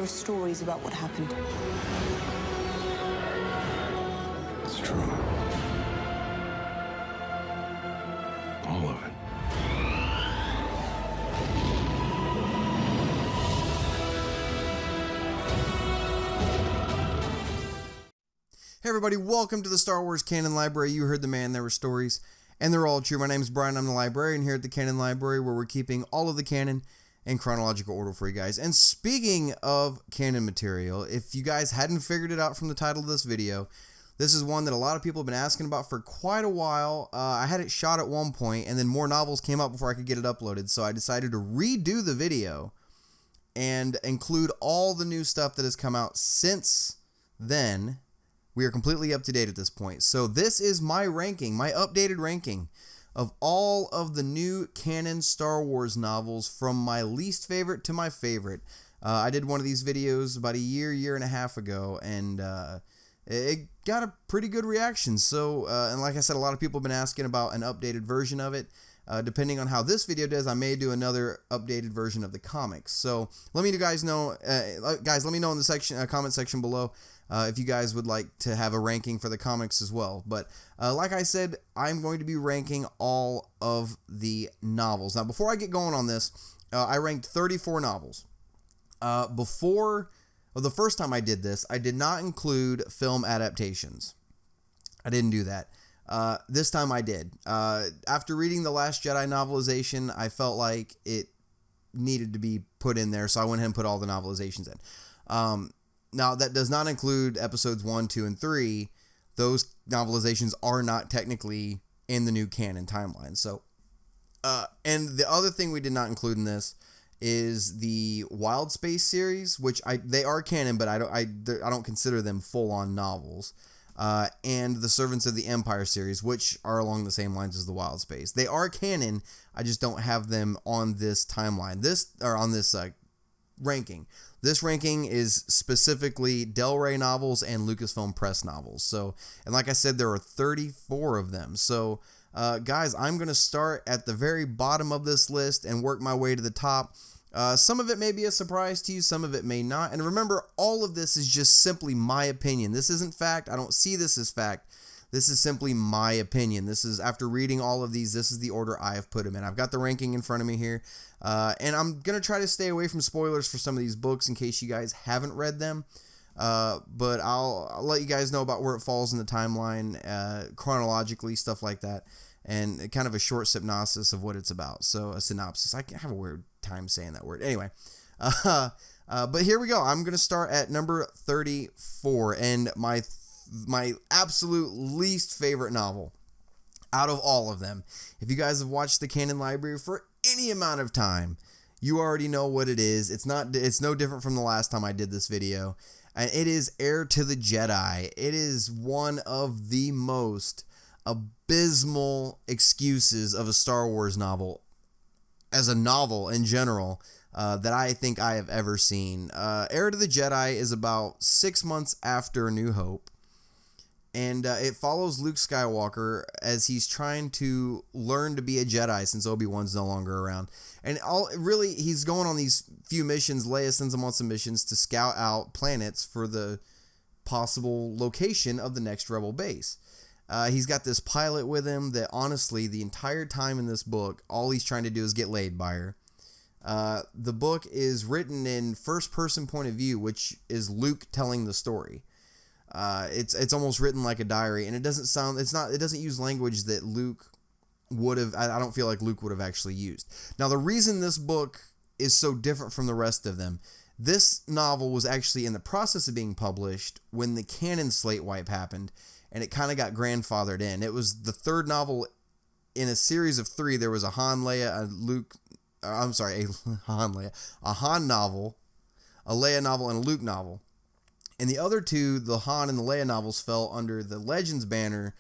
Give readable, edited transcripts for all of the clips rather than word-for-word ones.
There are stories about what happened. It's true. All of it. Hey everybody, welcome to the Star Wars Canon Library. You heard the man, there were stories, and they're all true. My name's Brian, I'm the librarian here at the Canon Library, where we're keeping all of the canon in chronological order for you guys. And speaking of canon material, if you guys hadn't figured it out from the title of this video, this is one that a lot of people have been asking about for quite a while. I had it shot at one point, and then more novels came out before I could get it uploaded, so I decided to redo the video and include all the new stuff that has come out since then. We are completely up to date at this point. So this is my ranking, my updated ranking of all of the new canon Star Wars novels from my least favorite to my favorite. I did one of these videos about a year and a half ago, and it got a pretty good reaction. So, and like I said, a lot of people have been asking about an updated version of it. Depending on how this video does, I may do another updated version of the comics. So let me guys know, let me know in the section, comment section below. If you guys would like to have a ranking for the comics as well. But like I said, I'm going to be ranking all of the novels. Now, before I get going on this, I ranked 34 novels. The first time I did this, I did not include film adaptations. I didn't do that. This time I did. After reading the Last Jedi novelization, I felt like it needed to be put in there, so I went ahead and put all the novelizations in. Now, that does not include episodes 1, 2, and 3. Those novelizations are not technically in the new canon timeline. So, and the other thing we did not include in this is the Wild Space series, which they are canon, but I don't consider them full-on novels. And the Servants of the Empire series, which are along the same lines as the Wild Space. They are canon. I just don't have them on this timeline. On this ranking. This ranking is specifically Del Rey novels and Lucasfilm Press novels. So, and like I said, there are 34 of them. So, guys, I'm going to start at the very bottom of this list and work my way to the top. Some of it may be a surprise to you, some of it may not. And remember, all of this is just simply my opinion. This isn't fact. I don't see this as fact. This is simply my opinion. This is, after reading all of these, this is the order I have put them in. I've got the ranking in front of me here. And I'm going to try to stay away from spoilers for some of these books in case you guys haven't read them. But I'll let you guys know about where it falls in the timeline, chronologically, stuff like that. And kind of a short synopsis of what it's about. So, a synopsis. I have a weird time saying that word. Anyway. But here we go. I'm going to start at number 34. And my absolute least favorite novel out of all of them. If you guys have watched the Canon Library for any amount of time, you already know what it is. It's no different from the last time I did this video. And it is Heir to the Jedi. It is one of the most abysmal excuses of a Star Wars novel, as a novel in general, that I think I have ever seen. Heir to the Jedi is about 6 months after A New Hope. And it follows Luke Skywalker as he's trying to learn to be a Jedi since Obi-Wan's no longer around. And he's going on these few missions. Leia sends him on some missions to scout out planets for the possible location of the next Rebel base. He's got this pilot with him that, honestly, the entire time in this book, all he's trying to do is get laid by her. The book is written in first-person point of view, which is Luke telling the story. It's almost written like a diary, and it doesn't use language that Luke would have, I don't feel like Luke would have actually used. Now, the reason this book is so different from the rest of them, this novel was actually in the process of being published when the canon slate wipe happened, and it kind of got grandfathered in. It was the third novel in a series of 3. There was a Han novel, a Leia novel, and a Luke novel. And the other two, the Han and the Leia novels, fell under the Legends banner,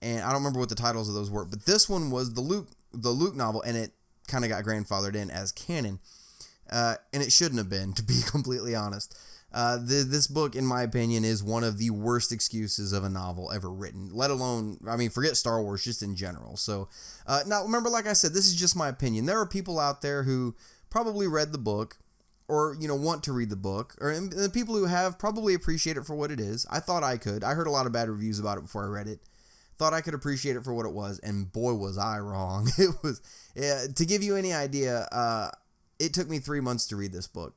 and I don't remember what the titles of those were, but this one was the Luke novel, and it kind of got grandfathered in as canon, and it shouldn't have been, to be completely honest. This book, in my opinion, is one of the worst excuses of a novel ever written, let alone, forget Star Wars, just in general. So, now, remember, like I said, this is just my opinion. There are people out there who probably read the book, or, want to read the book, or the people who have probably appreciate it for what it is. I thought I could. I heard a lot of bad reviews about it before I read it. Thought I could appreciate it for what it was, and boy was I wrong. It was, to give you any idea, it took me 3 months to read this book.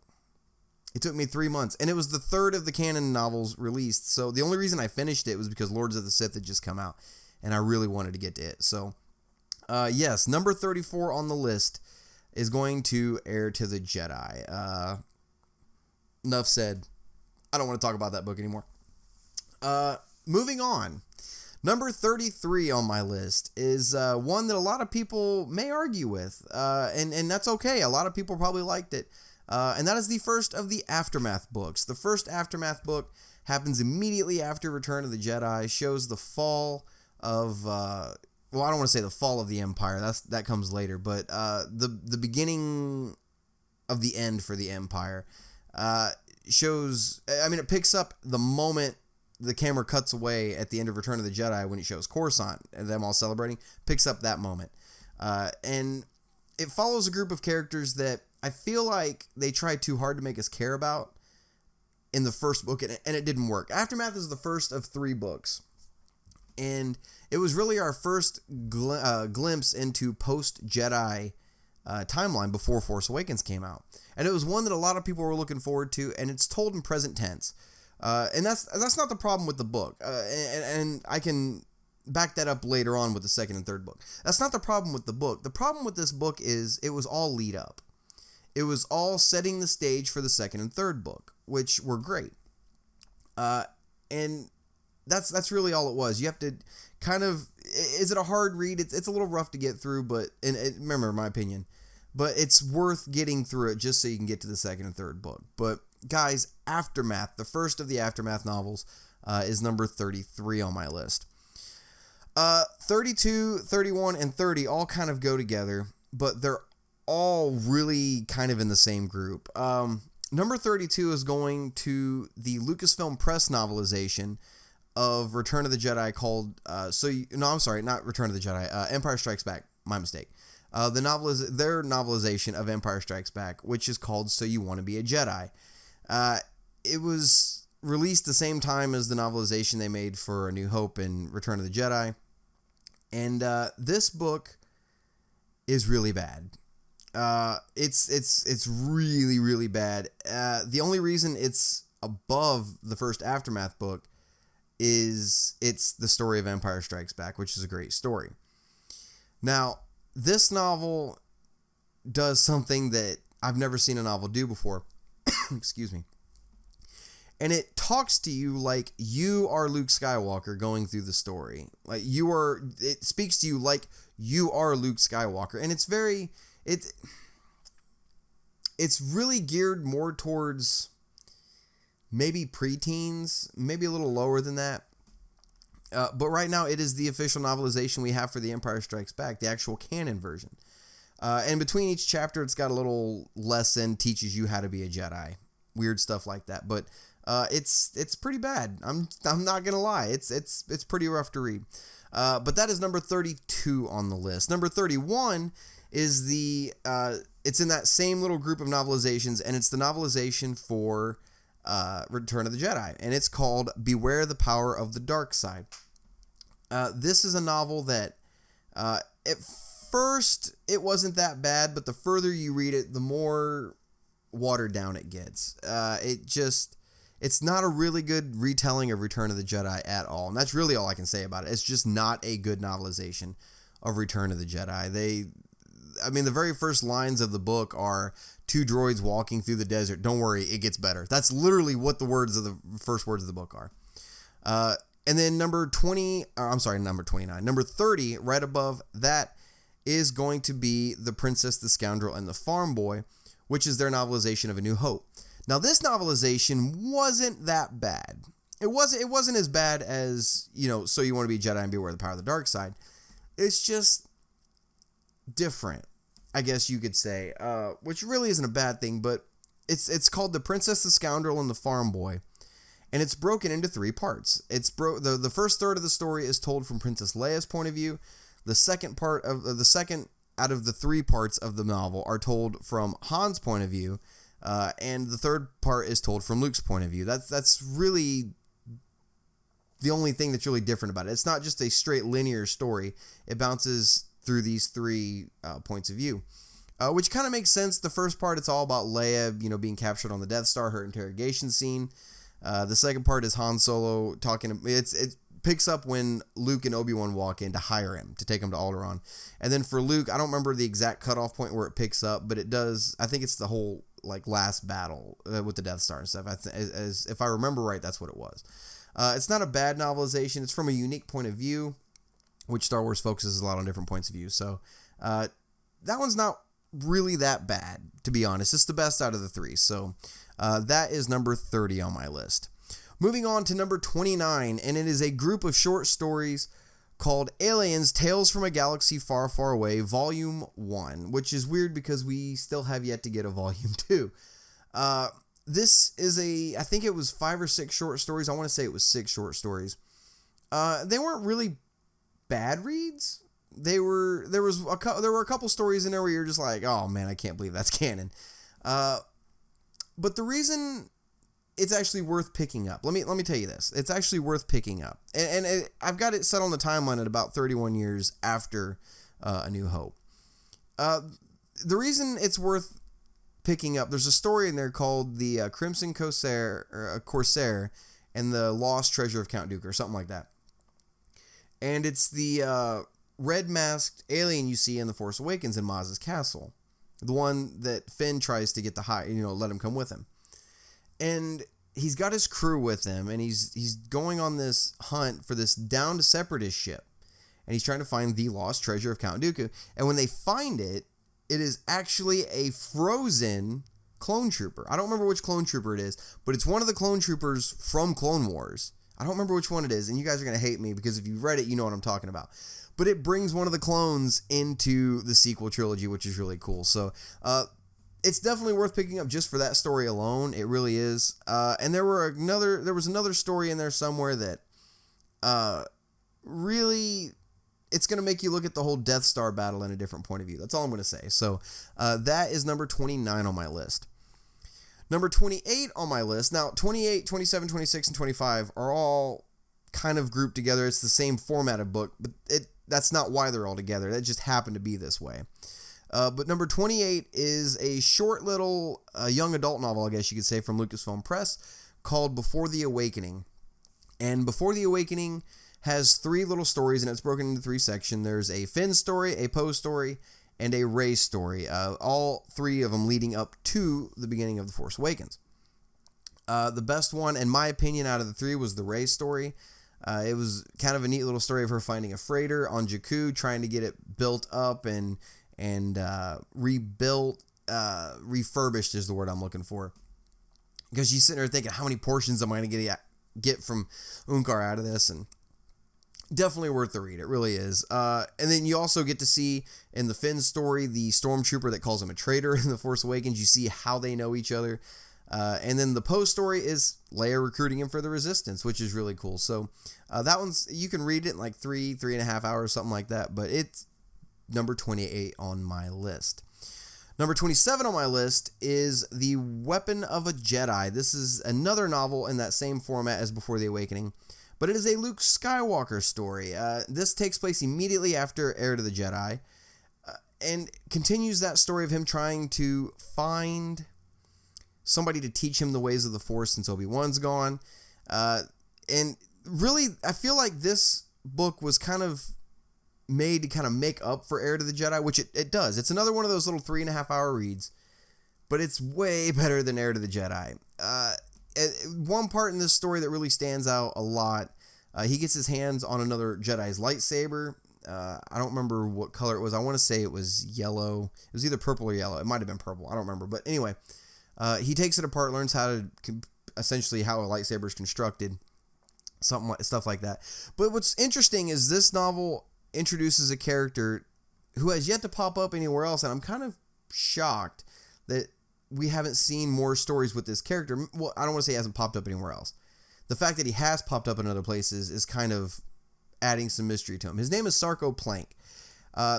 It took me 3 months, and it was the third of the canon novels released, so the only reason I finished it was because Lords of the Sith had just come out, and I really wanted to get to it. So, yes, number 34 on the list is going to Heir to the Jedi. Enough said. I don't want to talk about that book anymore. Moving on. Number 33 on my list is one that a lot of people may argue with, and that's okay. A lot of people probably liked it. And that is the first of the Aftermath books. The first Aftermath book happens immediately after Return of the Jedi, shows the fall of, I don't want to say the fall of the Empire, that comes later, but the beginning of the end for the Empire shows, it picks up the moment the camera cuts away at the end of Return of the Jedi when it shows Coruscant and them all celebrating, picks up that moment. And it follows a group of characters that I feel like they tried too hard to make us care about in the first book, and it didn't work. Aftermath is the first of 3 books, and it was really our first glimpse into post-Jedi timeline before Force Awakens came out. And it was one that a lot of people were looking forward to, and it's told in present tense. And that's not the problem with the book, and I can back that up later on with the second and third book. That's not the problem with the book. The problem with this book is it was all lead up. It was all setting the stage for the second and third book, which were great. And that's really all it was. You have to kind of, is it a hard read? It's a little rough to get through, but, remember my opinion, but it's worth getting through it just so you can get to the second and third book. But guys, Aftermath, the first of the Aftermath novels, is number 33 on my list. 32, 31, and 30 all kind of go together, but they're all really kind of in the same group. Number 32 is going to the Lucasfilm Press novelization of Return of the Jedi called, not Return of the Jedi, Empire Strikes Back, my mistake. Their novelization of Empire Strikes Back, which is called So You Want to Be a Jedi. It was released the same time as the novelization they made for A New Hope and Return of the Jedi. And this book is really bad. It's really, really bad. The only reason it's above the first Aftermath book is it's the story of Empire Strikes Back, which is a great story. Now, this novel does something that I've never seen a novel do before. Excuse me. And it talks to you like you are Luke Skywalker going through the story. It speaks to you like you are Luke Skywalker. And it's really geared more towards maybe preteens, maybe a little lower than that. But right now it is the official novelization we have for The Empire Strikes Back, the actual canon version. And between each chapter, it's got a little lesson, teaches you how to be a Jedi. Weird stuff like that. But it's pretty bad. I'm not gonna lie. It's pretty rough to read. But that is number 32 on the list. Number 31 is it's in that same little group of novelizations, and it's the novelization for Return of the Jedi, and it's called Beware the Power of the Dark Side. This is a novel that at first it wasn't that bad, but the further you read it, the more watered down it gets. It's not a really good retelling of Return of the Jedi at all, and that's really all I can say about it. It's just not a good novelization of Return of the Jedi. The very first lines of the book are 2 droids walking through the desert. Don't worry, it gets better. That's literally what the first words of the book are. And then number 29, number 30, right above that, is going to be The Princess, the Scoundrel, and the Farm Boy, which is their novelization of A New Hope. Now, this novelization wasn't that bad. It wasn't as bad as, So You Want to Be a Jedi and Beware the Power of the Dark Side. It's just different, I guess you could say, which really isn't a bad thing, but it's called The Princess, the Scoundrel, and the Farm Boy, and it's broken into 3 parts. The first third of the story is told from Princess Leia's point of view. The second out of the 3 parts of the novel are told from Han's point of view, And the third part is told from Luke's point of view. That's really the only thing that's really different about it. It's not just a straight linear story. It bounces through these three points of view, which kind of makes sense. The first part, it's all about Leia, being captured on the Death Star, her interrogation scene. The second part is Han Solo talking. It picks up when Luke and Obi-Wan walk in to hire him to take him to Alderaan. And then for Luke, I don't remember the exact cutoff point where it picks up, but it does. I think it's the whole last battle with the Death Star and stuff. As if I remember right, that's what it was. It's not a bad novelization. It's from a unique point of view, which Star Wars focuses a lot on different points of view. So that one's not really that bad, to be honest. It's the best out of the three. So that is number 30 on my list. Moving on to number 29, and it is a group of short stories called Aliens, Tales from a Galaxy Far, Far Away, Volume 1, which is weird because we still have yet to get a Volume 2. This is I think it was 5 or 6 short stories. I want to say it was 6 short stories. They weren't really bad reads. There were a couple stories in there where you're just like, oh man, I can't believe that's canon. But the reason it's actually worth picking up. Let me tell you this. It's actually worth picking up. And I've got it set on the timeline at about 31 years after A New Hope. The reason it's worth picking up, there's a story in there called the Crimson Corsair and the Lost Treasure of Count Dooku or something like that. And it's the red masked alien you see in The Force Awakens in Maz's castle. The one that Finn tries to get to let him come with him. And he's got his crew with him, and he's going on this hunt for this down to Separatist ship. And he's trying to find the lost treasure of Count Dooku. And when they find it, it is actually a frozen clone trooper. I don't remember which clone trooper it is, but it's one of the clone troopers from Clone Wars. I don't remember which one it is, and you guys are going to hate me because if you've read it, you know what I'm talking about. But it brings one of the clones into the sequel trilogy, which is really cool. So, it's definitely worth picking up just for that story alone. It really is. And there was another story in there somewhere that really, it's going to make you look at the whole Death Star battle in a different point of view. That's all I'm going to say. So that is number 29 on my list. Number 28 on my list. Now, 28, 27, 26, and 25 are all kind of grouped together. It's the same format of book, but that's not why they're all together. That just happened to be this way. But number 28 is a short little young adult novel, I guess you could say, from Lucasfilm Press called Before the Awakening. And Before the Awakening has 3 little stories, and it's broken into 3 sections. There's a Finn story, a Poe story, and a Rey story. All 3 of them leading up to the beginning of The Force Awakens. The best one, in my opinion, out of the 3 was the Rey story. It was kind of a neat little story of her finding a freighter on Jakku, trying to get it built up and rebuilt, refurbished is the word I'm looking for. Because she's sitting there thinking, how many portions am I going to get from Unkar out of this? And definitely worth the read. It really is. And then you also get to see in the Finn story, the stormtrooper that calls him a traitor in The Force Awakens. You see how they know each other. And then the Poe story is Leia recruiting him for the Resistance, which is really cool. So that one's, you can read it in like 3.5 hours, something like that. But it's number 28 on my list. Number 27 on my list is The Weapon of a Jedi. This is another novel in that same format as Before the Awakening, but it is a Luke Skywalker story. This takes place immediately after Heir to the Jedi, and continues that story of him trying to find somebody to teach him the ways of the Force since Obi-Wan's gone. And really, I feel like this book was kind of made to kind of make up for Heir to the Jedi, which it does. It's another one of those little 3.5 hour reads, but it's way better than Heir to the Jedi. One part in this story that really stands out a lot, he gets his hands on another Jedi's lightsaber. I don't remember what color it was. I want to say it was yellow. It was either purple or yellow. It might have been purple. I don't remember. But anyway, he takes it apart, learns essentially how a lightsaber is constructed, stuff like that. But what's interesting is this novel introduces a character who has yet to pop up anywhere else, and I'm kind of shocked that we haven't seen more stories with this character. Well, I don't want to say he hasn't popped up anywhere else. The fact that he has popped up in other places is kind of adding some mystery to him. His name is Sarko Plank.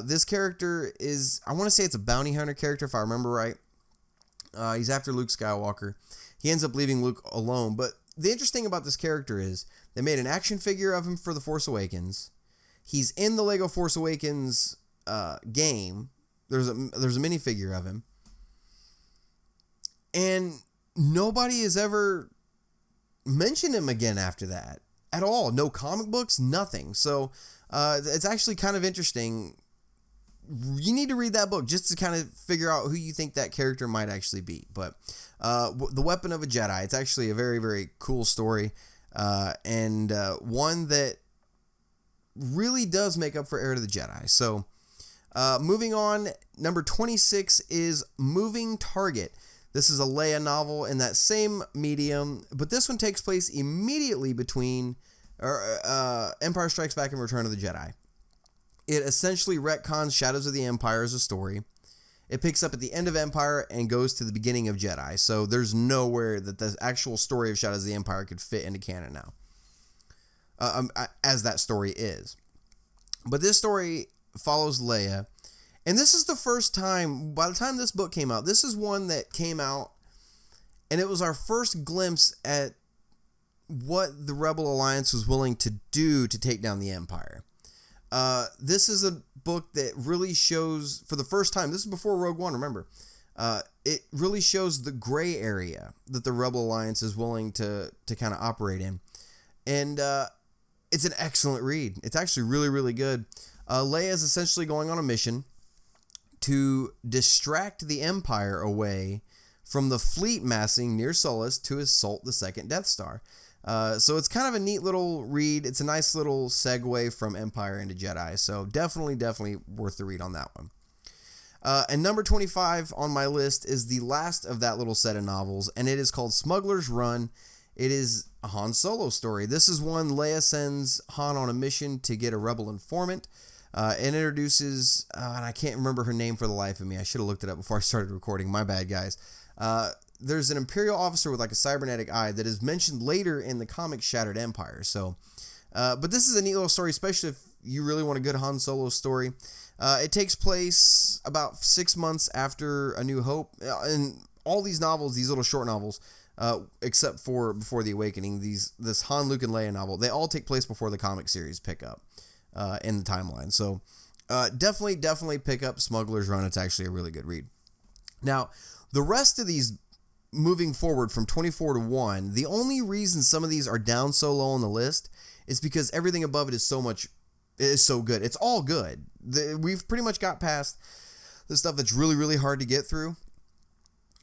This character is, I want to say it's a bounty hunter character, if I remember right. He's after Luke Skywalker. He ends up leaving Luke alone. But the interesting about this character is they made an action figure of him for The Force Awakens. He's in the Lego Force Awakens game. There's a minifigure of him. And nobody has ever mentioned him again after that at all. No comic books, nothing. So it's actually kind of interesting. You need to read that book just to kind of figure out who you think that character might actually be. But The Weapon of a Jedi, it's actually a very, very cool story, and one that really does make up for Heir to the Jedi. So moving on, number 26 is Moving Target. This is a Leia novel in that same medium, but this one takes place immediately between Empire Strikes Back and Return of the Jedi. It essentially retcons Shadows of the Empire as a story. It picks up at the end of Empire and goes to the beginning of Jedi. So there's nowhere that the actual story of Shadows of the Empire could fit into canon now, as that story is. But this story follows Leia. And this is the first time, by the time this book came out, this is one that came out, and it was our first glimpse at what the Rebel Alliance was willing to do to take down the Empire. This is a book that really shows, for the first time, this is before Rogue One, remember, it really shows the gray area that the Rebel Alliance is willing to kind of operate in. And it's an excellent read. It's actually really, really good. Leia is essentially going on a mission to distract the Empire away from the fleet massing near Sullust to assault the second Death Star. So it's kind of a neat little read. It's a nice little segue from Empire into Jedi. So definitely worth the read on that one. And number 25 on my list is the last of that little set of novels, and it is called Smuggler's Run. It is a Han Solo story. This is one Leia sends Han on a mission to get a rebel informant. And introduces, and I can't remember her name for the life of me. I should have looked it up before I started recording. My bad, guys. There's an Imperial officer with like a cybernetic eye that is mentioned later in the comic Shattered Empire. So, but this is a neat little story, especially if you really want a good Han Solo story. It takes place about 6 months after A New Hope. And all these novels, these little short novels, except for Before the Awakening, this Han, Luke, and Leia novel, they all take place before the comic series pick up. In the timeline. So definitely pick up Smuggler's Run. It's actually a really good read. Now, the rest of these moving forward from 24 to 1, the only reason some of these are down so low on the list is because everything above it is so good. It's all good. We've pretty much got past the stuff that's really, really hard to get through.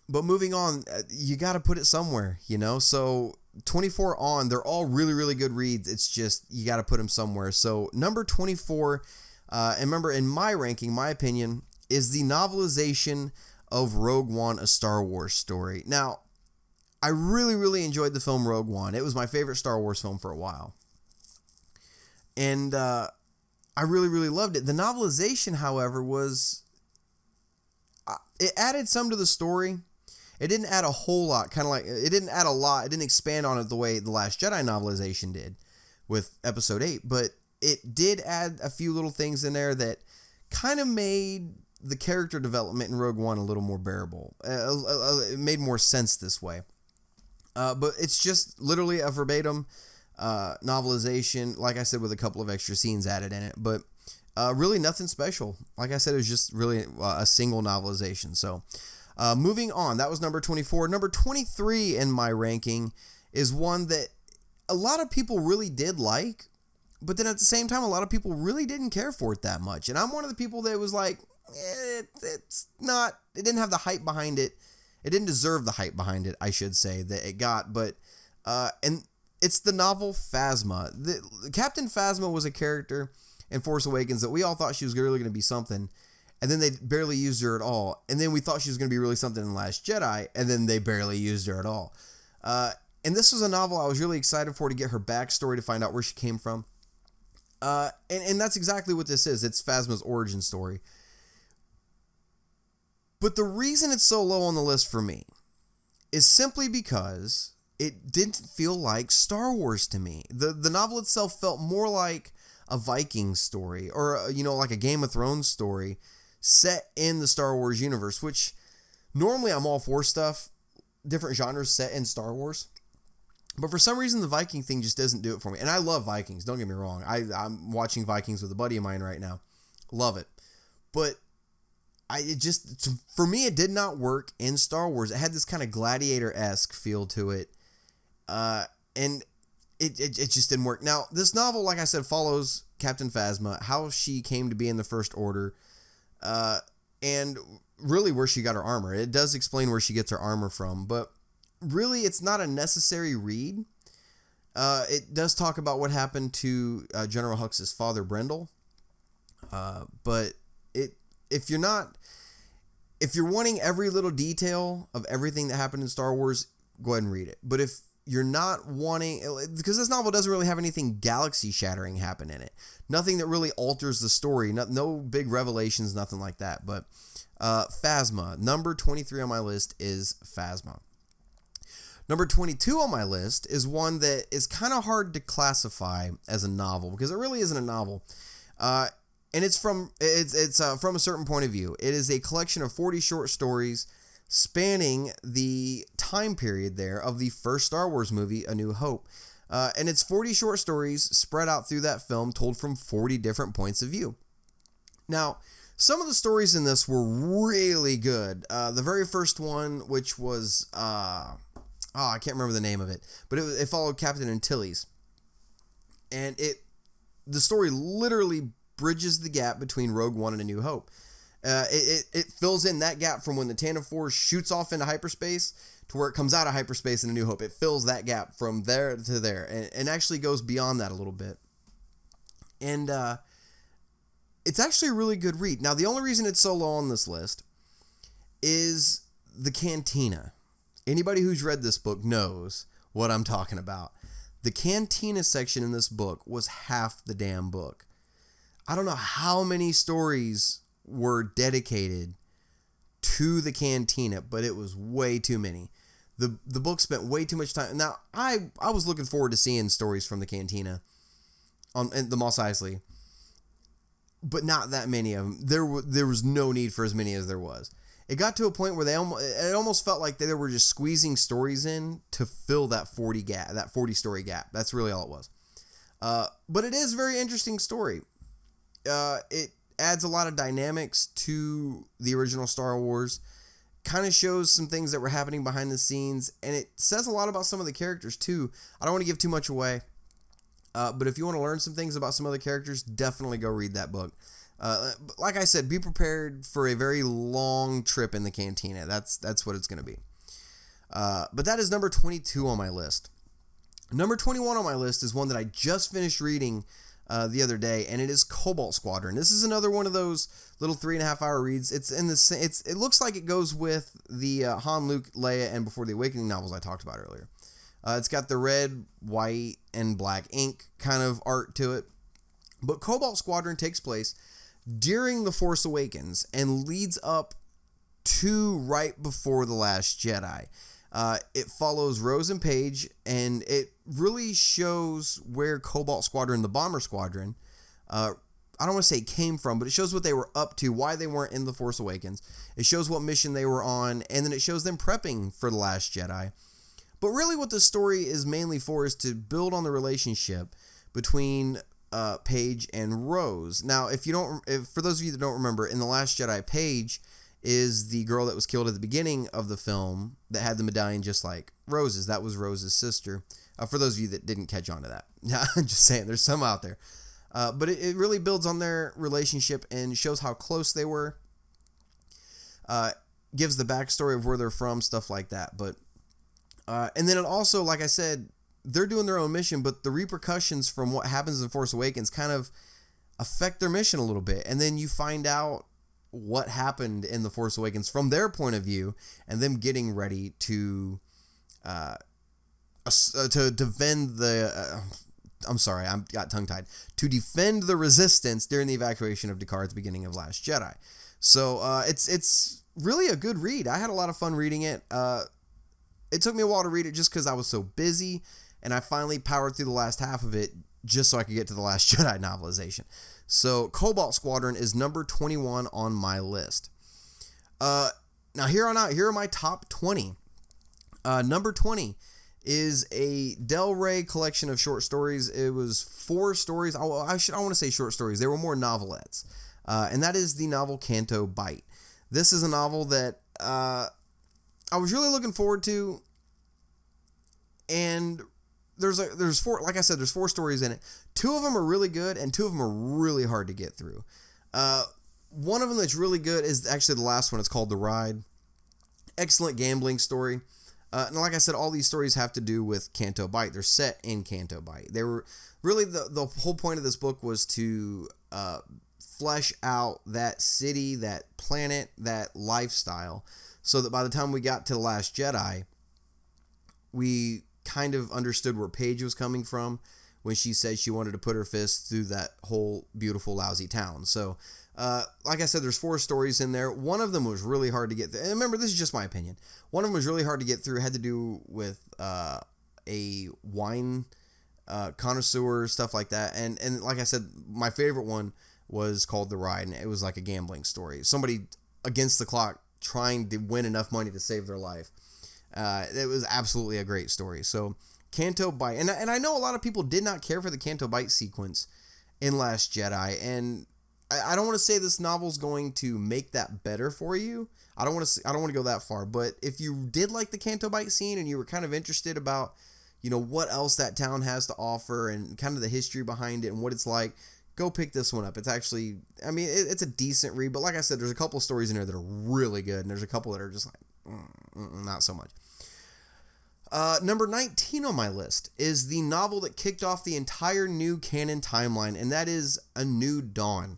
But moving on, you got to put it somewhere, So 24 on, they're all really, really good reads. It's just, you got to put them somewhere. So number 24, and remember in my ranking, my opinion, is the novelization of Rogue One, A Star Wars Story. Now, I really, really enjoyed the film Rogue One. It was my favorite Star Wars film for a while. And I really, really loved it. The novelization, however, it added some to the story. It didn't add a whole lot, it didn't add a lot. It didn't expand on it the way the Last Jedi novelization did with Episode 8, but it did add a few little things in there that kind of made the character development in Rogue One a little more bearable. It made more sense this way. But it's just literally a verbatim novelization, like I said, with a couple of extra scenes added in it, but really nothing special. Like I said, it was just really a single novelization. So moving on, that was number 24. Number 23 in my ranking is one that a lot of people really did like, but then at the same time, a lot of people really didn't care for it that much. And I'm one of the people that was like, it didn't have the hype behind it. It didn't deserve the hype behind it, I should say, that it got. But, and it's the novel Phasma. Captain Phasma was a character in Force Awakens that we all thought she was really going to be something. And then they barely used her at all. And then we thought she was going to be really something in Last Jedi. And then they barely used her at all. And this was a novel I was really excited for, to get her backstory, to find out where she came from. And that's exactly what this is. It's Phasma's origin story. But the reason it's so low on the list for me is simply because it didn't feel like Star Wars to me. The novel itself felt more like a Viking story, or like a Game of Thrones story set in the Star Wars universe, which Normally, I'm all for stuff, different genres set in Star Wars. But for some reason, the Viking thing just doesn't do it for me. And I love Vikings, don't get me wrong. I'm watching Vikings with a buddy of mine right now. Love it. But for me, it did not work in Star Wars. It had this kind of gladiator-esque feel to it. And it just didn't work. Now, this novel, like I said, follows Captain Phasma, how she came to be in the First Order, and really where she got her armor. It does explain where she gets her armor from, but really it's not a necessary read. It does talk about what happened to General Hux's father, Brendel, but if you're wanting every little detail of everything that happened in Star Wars, go ahead and read it. But if you're not wanting, because this novel doesn't really have anything galaxy shattering happen in it, nothing that really alters the story, no big revelations, nothing like that. But Phasma, number 23 on my list is Phasma. Number 22 on my list is one that is kind of hard to classify as a novel, because it really isn't a novel. And it's from a certain point of view. It is a collection of 40 short stories spanning the time period there of the first Star Wars movie, A New Hope. And it's 40 short stories spread out through that film, told from 40 different points of view. Now, some of the stories in this were really good. The very first one, which was, I can't remember the name of it, but it followed Captain Antilles. And the story literally bridges the gap between Rogue One and A New Hope. It fills in that gap from when the Tantive 4 shoots off into hyperspace to where it comes out of hyperspace in A New Hope. It fills that gap from there to there, and actually goes beyond that a little bit. And it's actually a really good read. Now, the only reason it's so low on this list is the Cantina. Anybody who's read this book knows what I'm talking about. The Cantina section in this book was half the damn book. I don't know how many stories were dedicated to the Cantina, but it was way too many. The book spent way too much time. Now, I was looking forward to seeing stories from the Cantina on the Mos Eisley, but not that many of them. There was no need for as many as there was. It got to a point where it almost felt like they were just squeezing stories in to fill that 40 story gap. That's really all it was. But it is a very interesting story. It adds a lot of dynamics to the original Star Wars, kind of shows some things that were happening behind the scenes, and it says a lot about some of the characters too. I don't want to give too much away, but if you want to learn some things about some other characters, definitely go read that book. Like I said, be prepared for a very long trip in the Cantina. That's what it's going to be. But that is number 22 on my list. Number 21 on my list is one that I just finished reading the other day, and it is Cobalt Squadron. This is another one of those little 3.5 hour reads. It looks like it goes with the Han, Luke, Leia, and Before the Awakening novels I talked about earlier. It's got the red, white, and black ink kind of art to it. But Cobalt Squadron takes place during The Force Awakens and leads up to right before The Last Jedi. It follows Rose and Paige, and it really shows where Cobalt Squadron, the Bomber Squadron, I don't want to say came from, but it shows what they were up to, why they weren't in The Force Awakens. It shows what mission they were on, and then it shows them prepping for The Last Jedi. But really what the story is mainly for is to build on the relationship between Paige and Rose. Now, for those of you that don't remember, in The Last Jedi, Paige is the girl that was killed at the beginning of the film that had the medallion just like Rose's. That was Rose's sister. For those of you that didn't catch on to that. I'm just saying, there's some out there. But it really builds on their relationship and shows how close they were. Gives the backstory of where they're from, stuff like that. But and then it also, like I said, they're doing their own mission, but the repercussions from what happens in Force Awakens kind of affect their mission a little bit. And then you find out what happened in The Force Awakens from their point of view, and them getting ready to defend the got tongue-tied. To defend the Resistance during the evacuation of Dakar at the beginning of Last Jedi. So it's really a good read. I had a lot of fun reading it. It took me a while to read it just because I was so busy, and I finally powered through the last half of it just so I could get to the Last Jedi novelization. So Cobalt Squadron is number 21 on my list. now here on out, here are my top 20. Number 20 is a Del Rey collection of short stories. It was 4 stories. I want to say short stories. They were more novelettes. And that is the novel Canto Bight. This is a novel that I was really looking forward to. And there's 4, like I said, there's 4 stories in it. 2 of them are really good and 2 of them are really hard to get through. One of them that's really good is actually the last one. It's called The Ride. Excellent gambling story. And like I said, all these stories have to do with Canto Bight. They're set in Canto Bight. They were really the whole point of this book was to flesh out that city, that planet, that lifestyle, so that by the time we got to The Last Jedi, we kind of understood where Paige was coming from when she said she wanted to put her fists through that whole beautiful, lousy town. So, like I said, there's 4 stories in there. One of them was really hard to get through. And remember, this is just my opinion. One of them was really hard to get through. It had to do with a wine connoisseur, stuff like that. And like I said, my favorite one was called The Ride, and it was like a gambling story. Somebody against the clock trying to win enough money to save their life. It was absolutely a great story. So, Canto Bight. And I know a lot of people did not care for the Canto Bight sequence in Last Jedi, and I don't want to say this novel's going to make that better for you. I don't want to go that far, but if you did like the Canto Bight scene and you were kind of interested about, what else that town has to offer and kind of the history behind it and what it's like, go pick this one up. It's actually, it's a decent read, but like I said, there's a couple of stories in there that are really good, and there's a couple that are just like, not so much. Number 19 on my list is the novel that kicked off the entire new canon timeline, and that is A New Dawn.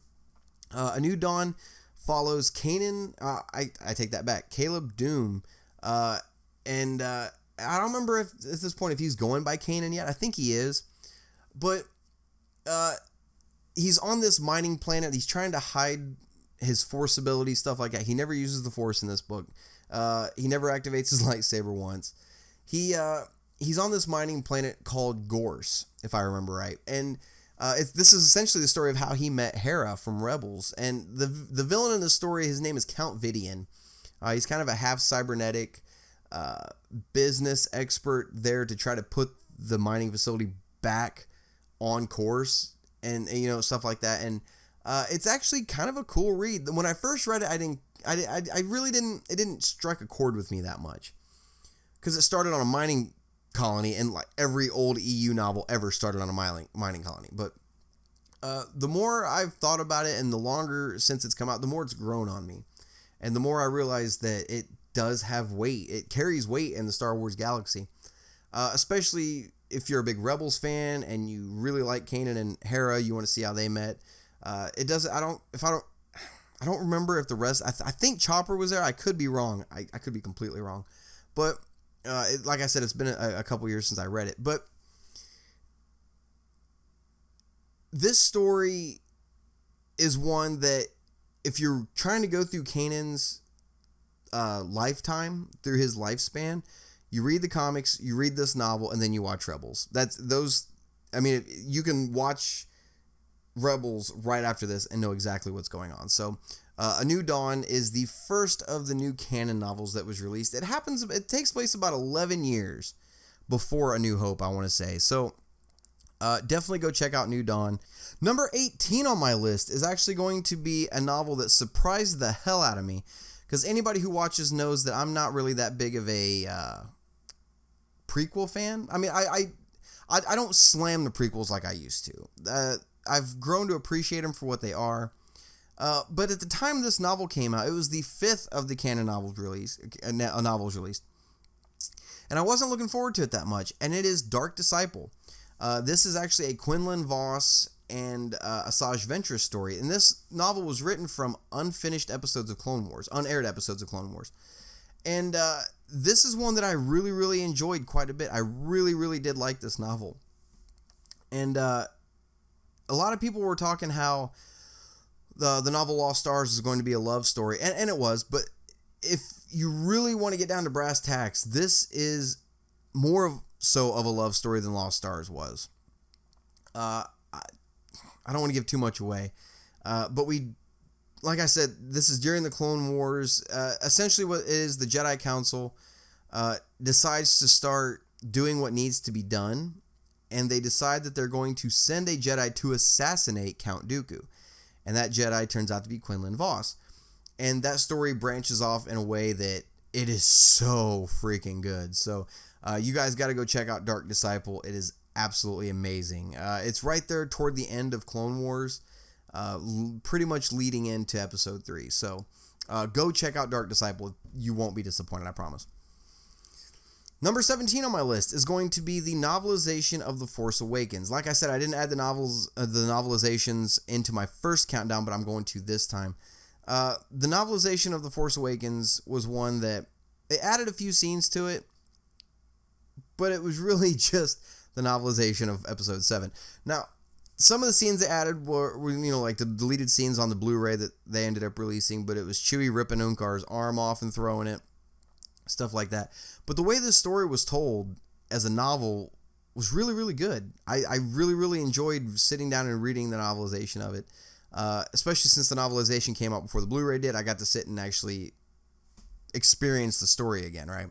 A New Dawn follows Kanan, I take that back, Caleb Doom, and I don't remember if at this point if he's going by Kanan yet. I think he is, but he's on this mining planet. He's trying to hide his force ability, stuff like that. He never uses the force in this book. He never activates his lightsaber once. He's on this mining planet called Gorse, if I remember right, and this is essentially the story of how he met Hera from Rebels, and the villain in the story, his name is Count Vidian. He's kind of a half cybernetic business expert there to try to put the mining facility back on course, and stuff like that. And it's actually kind of a cool read. When I first read it, I really didn't. It didn't strike a chord with me that much because it started on a mining colony, and like every old EU novel ever started on a mining colony. But the more I've thought about it and the longer since it's come out, the more it's grown on me. And the more I realize that it does have weight. It carries weight in the Star Wars galaxy. Especially if you're a big Rebels fan and you really like Kanan and Hera, you want to see how they met. It doesn't, I don't remember if the rest, I think Chopper was there. I could be wrong. I could be completely wrong. But like I said, it's been a couple years since I read it, but this story is one that if you're trying to go through Kanan's lifetime, through his lifespan, you read the comics, you read this novel, and then you watch Rebels. You can watch Rebels right after this and know exactly what's going on. So A New Dawn is the first of the new canon novels that was released. It takes place about 11 years before A New Hope, I want to say. So definitely go check out New Dawn. Number 18 on my list is actually going to be a novel that surprised the hell out of me, because anybody who watches knows that I'm not really that big of a prequel fan. I don't slam the prequels like I used to. I've grown to appreciate them for what they are. But at the time this novel came out, it was the 5th of the canon novels released. And I wasn't looking forward to it that much. And it is Dark Disciple. This is actually a Quinlan Vos and Asajj Ventress story. And this novel was written from unaired episodes of Clone Wars. And this is one that I really, really enjoyed quite a bit. I really, really did like this novel. And a lot of people were talking how the novel Lost Stars is going to be a love story. And it was. But if you really want to get down to brass tacks, this is more of a love story than Lost Stars was. I don't want to give too much away. But like I said, this is during the Clone Wars. Essentially what it is, the Jedi Council decides to start doing what needs to be done, and they decide that they're going to send a Jedi to assassinate Count Dooku. And that Jedi turns out to be Quinlan Vos. And that story branches off in a way that it is so freaking good. So you guys got to go check out Dark Disciple. It is absolutely amazing. It's right there toward the end of Clone Wars, pretty much leading into episode 3. So go check out Dark Disciple. You won't be disappointed, I promise. Number 17 on my list is going to be the novelization of The Force Awakens. Like I said, I didn't add the novelizations into my first countdown, but I'm going to this time. The novelization of The Force Awakens was one that they added a few scenes to it, but it was really just the novelization of Episode 7. Now, some of the scenes they added were like the deleted scenes on the Blu-ray that they ended up releasing, but it was Chewie ripping Unkar's arm off and throwing it, stuff like that. But the way this story was told as a novel was really, really good. I really, really enjoyed sitting down and reading the novelization of it, especially since the novelization came out before the Blu-ray did. I got to sit and actually experience the story again, right?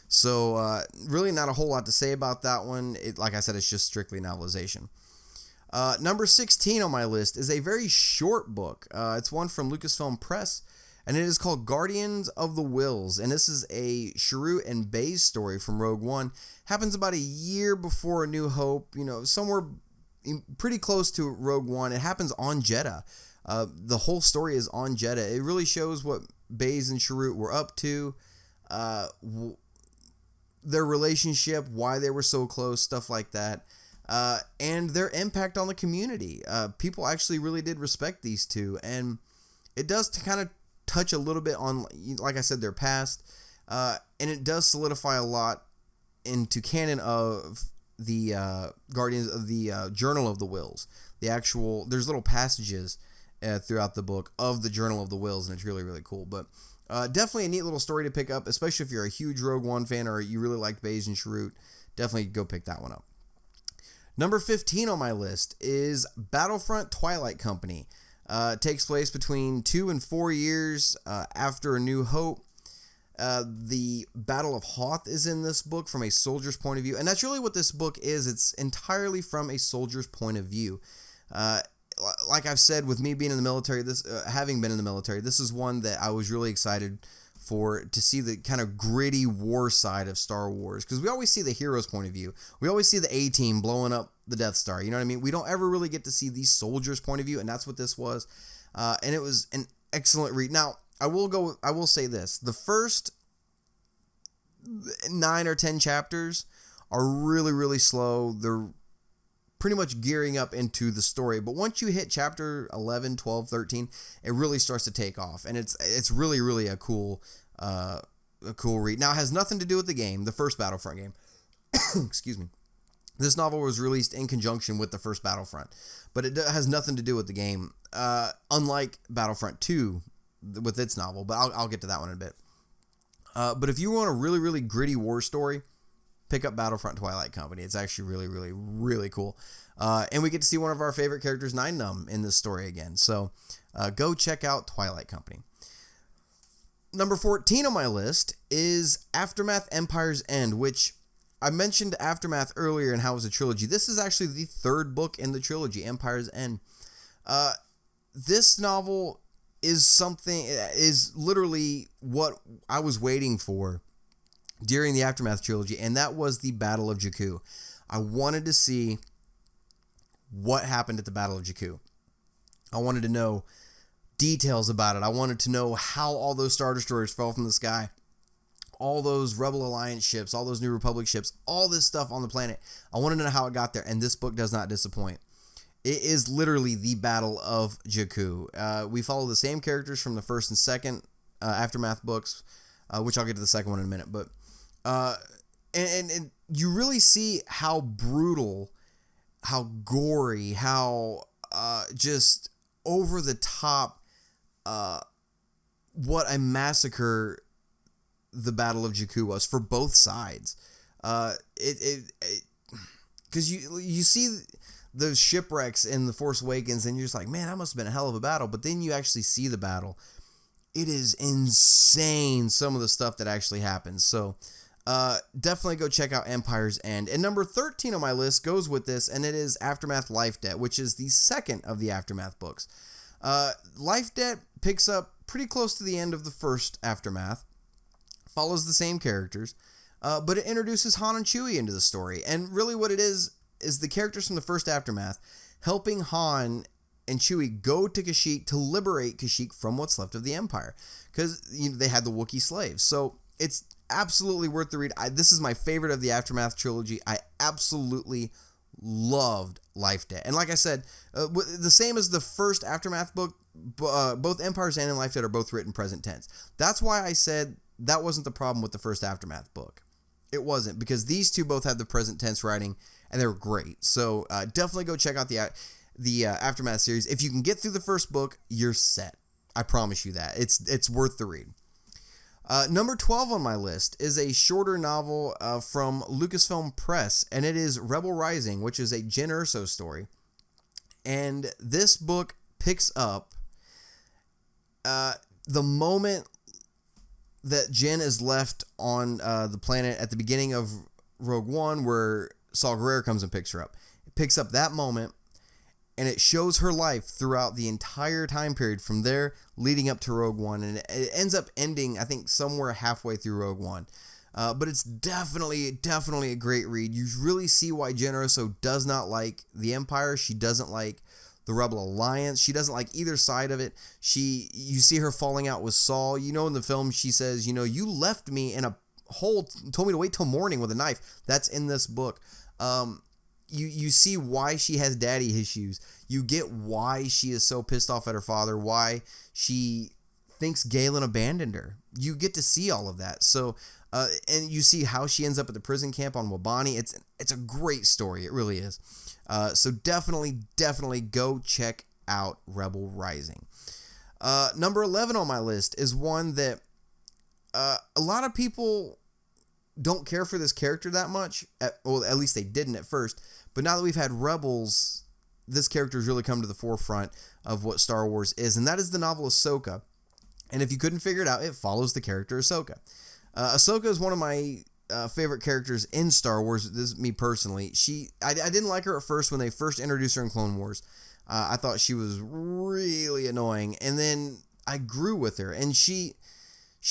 So really not a whole lot to say about that one. Like I said, it's just strictly novelization. Number 16 on my list is a very short book. It's one from Lucasfilm Press, and it is called Guardians of the Whills, and this is a Chirrut and Baze story from Rogue One. Happens about a year before A New Hope, somewhere pretty close to Rogue One. It happens on Jedha. The whole story is on Jedha. It really shows what Baze and Chirrut were up to, their relationship, why they were so close, stuff like that, and their impact on the community. People actually really did respect these two, and it does kind of touch a little bit on, like I said, their past, and it does solidify a lot into canon of the Guardians of the Journal of the Whills. There's little passages throughout the book of the Journal of the Whills, and it's really, really cool. But definitely a neat little story to pick up, especially if you're a huge Rogue One fan or you really liked Baze and Chirrut. Definitely go pick that one up. Number 15 on my list is Battlefront Twilight Company. It takes place between 2 and 4 years after A New Hope. The Battle of Hoth is in this book from a soldier's point of view, and that's really what this book is. It's entirely from a soldier's point of view. Like I've said, with me being in the military, having been in the military, this is one that I was really excited to see the kind of gritty war side of Star Wars, because we always see the hero's point of view. We always see the A-Team blowing up the Death Star, you know what I mean? We don't ever really get to see the soldier's point of view, and that's what this was. And it was an excellent read. Now, I will say this: the first 9 or 10 chapters are really, really slow. They're pretty much gearing up into the story, but once you hit chapter 11, 12, 13, it really starts to take off, and it's really, really a cool read. Now, it has nothing to do with the game, the first Battlefront game. Excuse me. This novel was released in conjunction with the first Battlefront, but it has nothing to do with the game, unlike Battlefront 2 with its novel, but I'll get to that one in a bit. But if you want a really, really gritty war story, pick up Battlefront Twilight Company. It's actually really, really, really cool. And we get to see one of our favorite characters, Nine Numb, in this story again. So go check out Twilight Company. Number 14 on my list is Aftermath Empire's End, which I mentioned Aftermath earlier and how it was a trilogy. This is actually the third book in the trilogy, Empire's End. This novel is literally what I was waiting for during the Aftermath trilogy, and that was the Battle of Jakku. I wanted to see what happened at the Battle of Jakku. I wanted to know details about it. I wanted to know how all those Star Destroyers fell from the sky, all those Rebel Alliance ships, all those New Republic ships, all this stuff on the planet. I wanted to know how it got there, and this book does not disappoint. It is literally the Battle of Jakku. We follow the same characters from the first and second Aftermath books, which I'll get to the second one in a minute. But and you really see how brutal, how gory, how just over the top, what a massacre the Battle of Jakku was for both sides. Because you see those shipwrecks in The Force Awakens, and you're just like, man, that must have been a hell of a battle. But then you actually see the battle. It is insane, some of the stuff that actually happens. So definitely go check out Empire's End. And number 13 on my list goes with this, and it is Aftermath Life Debt, which is the second of the Aftermath books. Life Debt picks up pretty close to the end of the first Aftermath, follows the same characters, but it introduces Han and Chewie into the story. And really what it is the characters from the first Aftermath helping Han and Chewie go to Kashyyyk to liberate Kashyyyk from what's left of the Empire, because they had the Wookiee slaves. So it's absolutely worth the read. This is my favorite of the Aftermath trilogy. I absolutely loved Life Debt. And like I said, the same as the first Aftermath book, both Empire's End and Life Debt are both written present tense. That's why I said that wasn't the problem with the first Aftermath book. It wasn't, because these two both have the present tense writing, and they were great. So definitely go check out the Aftermath series. If you can get through the first book, you're set. I promise you that. It's worth the read. Number 12 on my list is a shorter novel from Lucasfilm Press, and it is Rebel Rising, which is a Jyn Erso story. And this book picks up the moment that Jyn is left on the planet at the beginning of Rogue One, where Saw Gerrera comes and picks her up. It picks up that moment, and it shows her life throughout the entire time period from there leading up to Rogue One. And it ends up ending, I think, somewhere halfway through Rogue One. But it's definitely a great read. You really see why Jyn Erso does not like the Empire. She doesn't like the Rebel Alliance. She doesn't like either side of it. You see her falling out with Saul. In the film, she says, you left me in a hole, told me to wait till morning with a knife. That's in this book. You see why she has daddy issues. You get why she is so pissed off at her father, why she thinks Galen abandoned her. You get to see all of that. So, and you see how she ends up at the prison camp on Wabani. It's a great story. It really is. So definitely go check out Rebel Rising. Number 11 on my list is one that a lot of people don't care for this character that much. At least they didn't at first. But now that we've had Rebels, this character has really come to the forefront of what Star Wars is, and that is the novel Ahsoka. And if you couldn't figure it out, it follows the character Ahsoka. Ahsoka is one of my favorite characters in Star Wars. This is me personally. I didn't like her at first when they first introduced her in Clone Wars. I thought she was really annoying, and then I grew with her, and she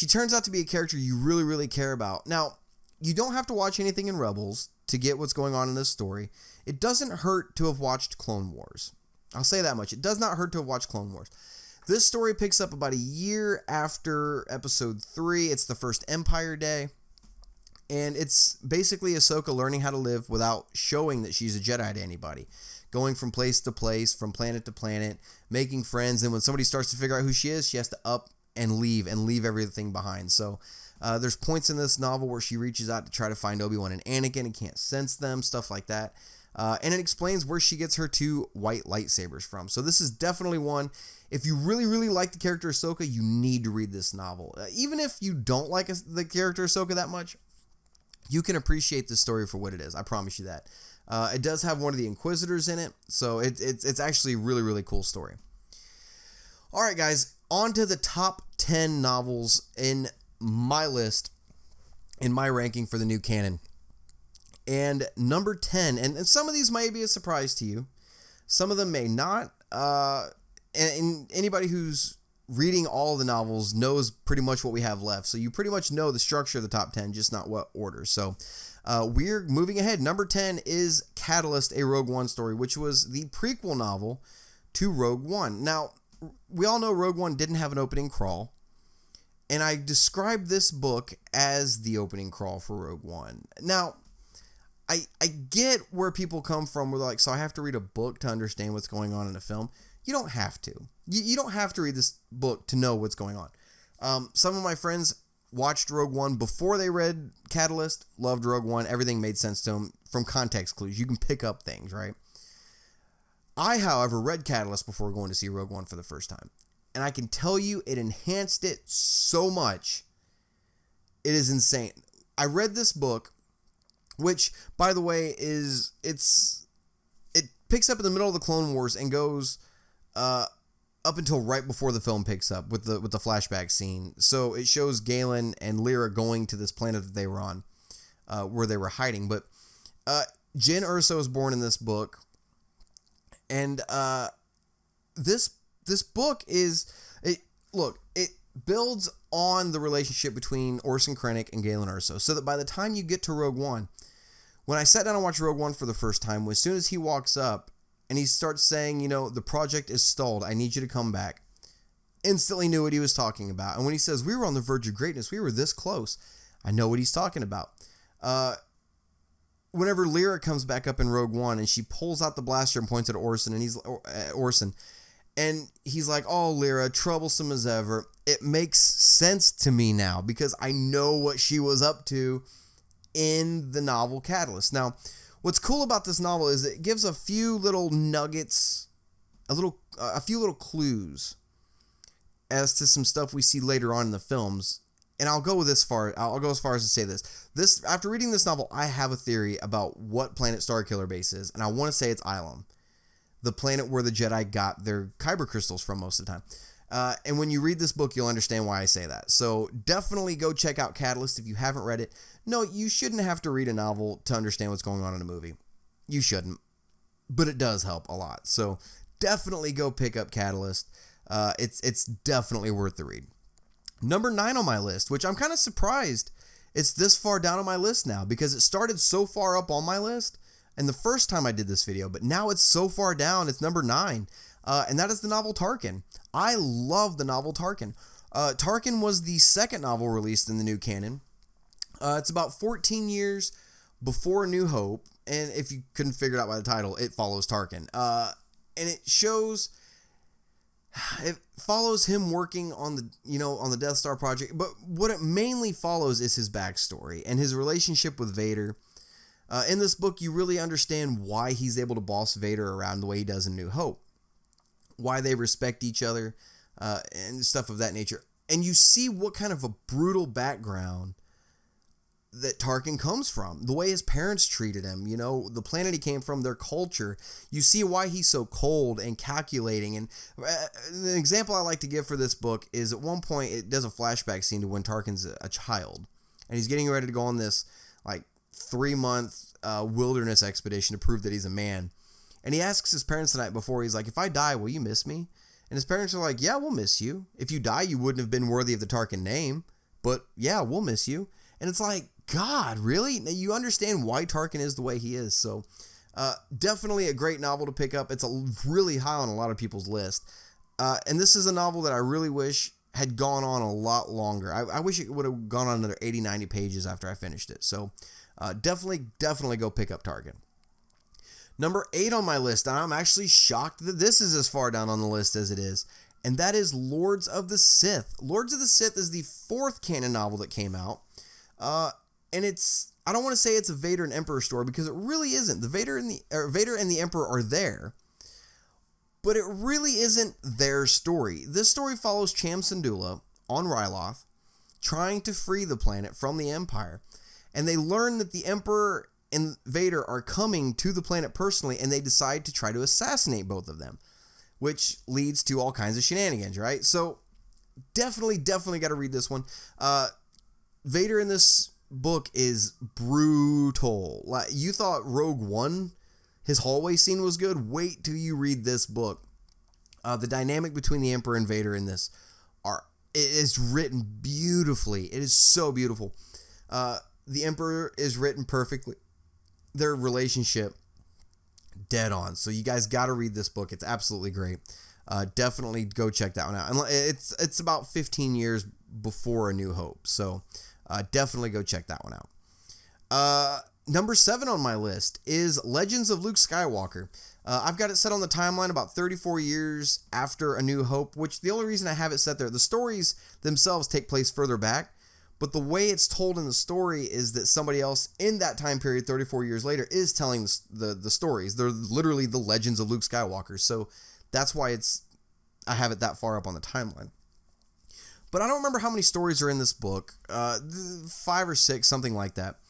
turns out to be a character you really, really care about. Now, you don't have to watch anything in Rebels to get what's going on in this story. It doesn't hurt to have watched Clone Wars. I'll say that much. It does not hurt to have watched Clone Wars. This story picks up about a year after Episode 3. It's the first Empire Day. And it's basically Ahsoka learning how to live without showing that she's a Jedi to anybody. Going from place to place, from planet to planet, making friends. And when somebody starts to figure out who she is, she has to up and leave everything behind. So there's points in this novel where she reaches out to try to find Obi-Wan and Anakin and can't sense them, stuff like that. And it explains where she gets her 2 white lightsabers from. So this is definitely one, if you really, really like the character Ahsoka, you need to read this novel. Even if you don't like the character Ahsoka that much, you can appreciate this story for what it is. I promise you that. It does have one of the Inquisitors in it, so it's actually a really, really cool story. All right, guys, on to the top 10 novels in my list, in my ranking for the new canon. And number 10, and some of these might be a surprise to you. Some of them may not. And anybody who's reading all the novels knows pretty much what we have left. So you pretty much know the structure of the top 10, just not what order. So we're moving ahead. Number 10 is Catalyst, a Rogue One story, which was the prequel novel to Rogue One. Now, we all know Rogue One didn't have an opening crawl. And I described this book as the opening crawl for Rogue One. Now, I get where people come from. We're like, so I have to read a book to understand what's going on in a film. You don't have to. You don't have to read this book to know what's going on. Some of my friends watched Rogue One before they read Catalyst, loved Rogue One. Everything made sense to them from context clues. You can pick up things, right? I, however, read Catalyst before going to see Rogue One for the first time. And I can tell you it enhanced it so much. It is insane. I read this book, which, by the way, it picks up in the middle of the Clone Wars and goes up until right before the film picks up with the flashback scene. So it shows Galen and Lyra going to this planet that they were on, where they were hiding. But Jyn Erso is born in this book, and this book it builds on the relationship between Orson Krennic and Galen Erso, so that by the time you get to Rogue One, when I sat down and watched Rogue One for the first time, as soon as he walks up and he starts saying, the project is stalled, I need you to come back, instantly knew what he was talking about. And when he says, we were on the verge of greatness, we were this close, I know what he's talking about. Whenever Lyra comes back up in Rogue One and she pulls out the blaster and points it at Orson, and he's like, oh, Lyra, troublesome as ever. It makes sense to me now because I know what she was up to in the novel Catalyst. Now, what's cool about this novel is it gives a few little nuggets, a few little clues as to some stuff we see later on in the films. And I'll go as far as to say this. After reading this novel, I have a theory about what planet Starkiller Base is, and I want to say it's Ilum, the planet where the Jedi got their kyber crystals from most of the time. And when you read this book, you'll understand why I say that. So definitely go check out Catalyst if you haven't read it. No, you shouldn't have to read a novel to understand what's going on in a movie. You shouldn't. But it does help a lot. So definitely go pick up Catalyst. It's definitely worth the read. Number 9 on my list, which I'm kind of surprised it's this far down on my list now, because it started so far up on my list and the first time I did this video, but now it's so far down, it's number 9, and that is the novel Tarkin. I love the novel Tarkin. Tarkin was the second novel released in the new canon. It's about 14 years before A New Hope, and if you couldn't figure it out by the title, it follows Tarkin. And it follows him working on the Death Star project, but what it mainly follows is his backstory and his relationship with Vader. In this book, you really understand why he's able to boss Vader around the way he does in New Hope, why they respect each other, and stuff of that nature. And you see what kind of a brutal background that Tarkin comes from, the way his parents treated him, the planet he came from, their culture. You see why he's so cold and calculating. And the example I like to give for this book is at one point it does a flashback scene to when Tarkin's a child and he's getting ready to go on this 3-month wilderness expedition to prove that he's a man. And he asks his parents the night before, he's like, if I die, will you miss me? And his parents are like, yeah, we'll miss you. If you die, you wouldn't have been worthy of the Tarkin name, but yeah, we'll miss you. And it's like, God, really? Now you understand why Tarkin is the way he is. So definitely a great novel to pick up. It's really high on a lot of people's list. And this is a novel that I really wish had gone on a lot longer. I wish it would have gone on another 80, 90 pages after I finished it. So definitely go pick up Tarkin. Number 8 on my list, and I'm actually shocked that this is as far down on the list as it is, and that is Lords of the Sith. Lords of the Sith is the 4th canon novel that came out. And I don't want to say it's a Vader and Emperor story because it really isn't. The Vader and the Emperor are there, but it really isn't their story. This story follows Cham Syndulla on Ryloth trying to free the planet from the Empire, and they learn that the Emperor and Vader are coming to the planet personally, and they decide to try to assassinate both of them, which leads to all kinds of shenanigans, right? So definitely got to read this one. Vader in this book is brutal. Like, you thought Rogue One, his hallway scene was good. Wait till you read this book. The dynamic between the Emperor and Vader in this it is written beautifully. It is so beautiful. The Emperor is written perfectly. Their relationship, dead on. So you guys got to read this book. It's absolutely great. Definitely go check that one out. And it's about 15 years before A New Hope. So definitely go check that one out. Number 7 on my list is Legends of Luke Skywalker. I've got it set on the timeline about 34 years after A New Hope, which the only reason I have it set there, the stories themselves take place further back, but the way it's told in the story is that somebody else in that time period, 34 years later, is telling the stories. They're literally the Legends of Luke Skywalker, so that's why I have it that far up on the timeline. But I don't remember how many stories are in this book, 5 or 6, something like that.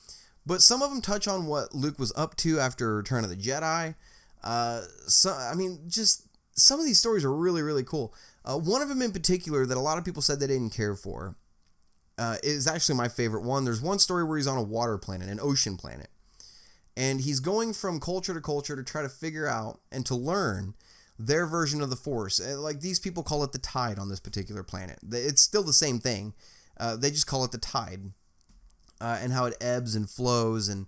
But some of them touch on what Luke was up to after Return of the Jedi. Just some of these stories are really, really cool. One of them in particular that a lot of people said they didn't care for is actually my favorite one. There's one story where he's on a water planet, an ocean planet. And he's going from culture to try to figure out and to learn their version of the Force. Like, these people call it the tide on this particular planet. It's still the same thing. They just call it the tide. And how it ebbs and flows and,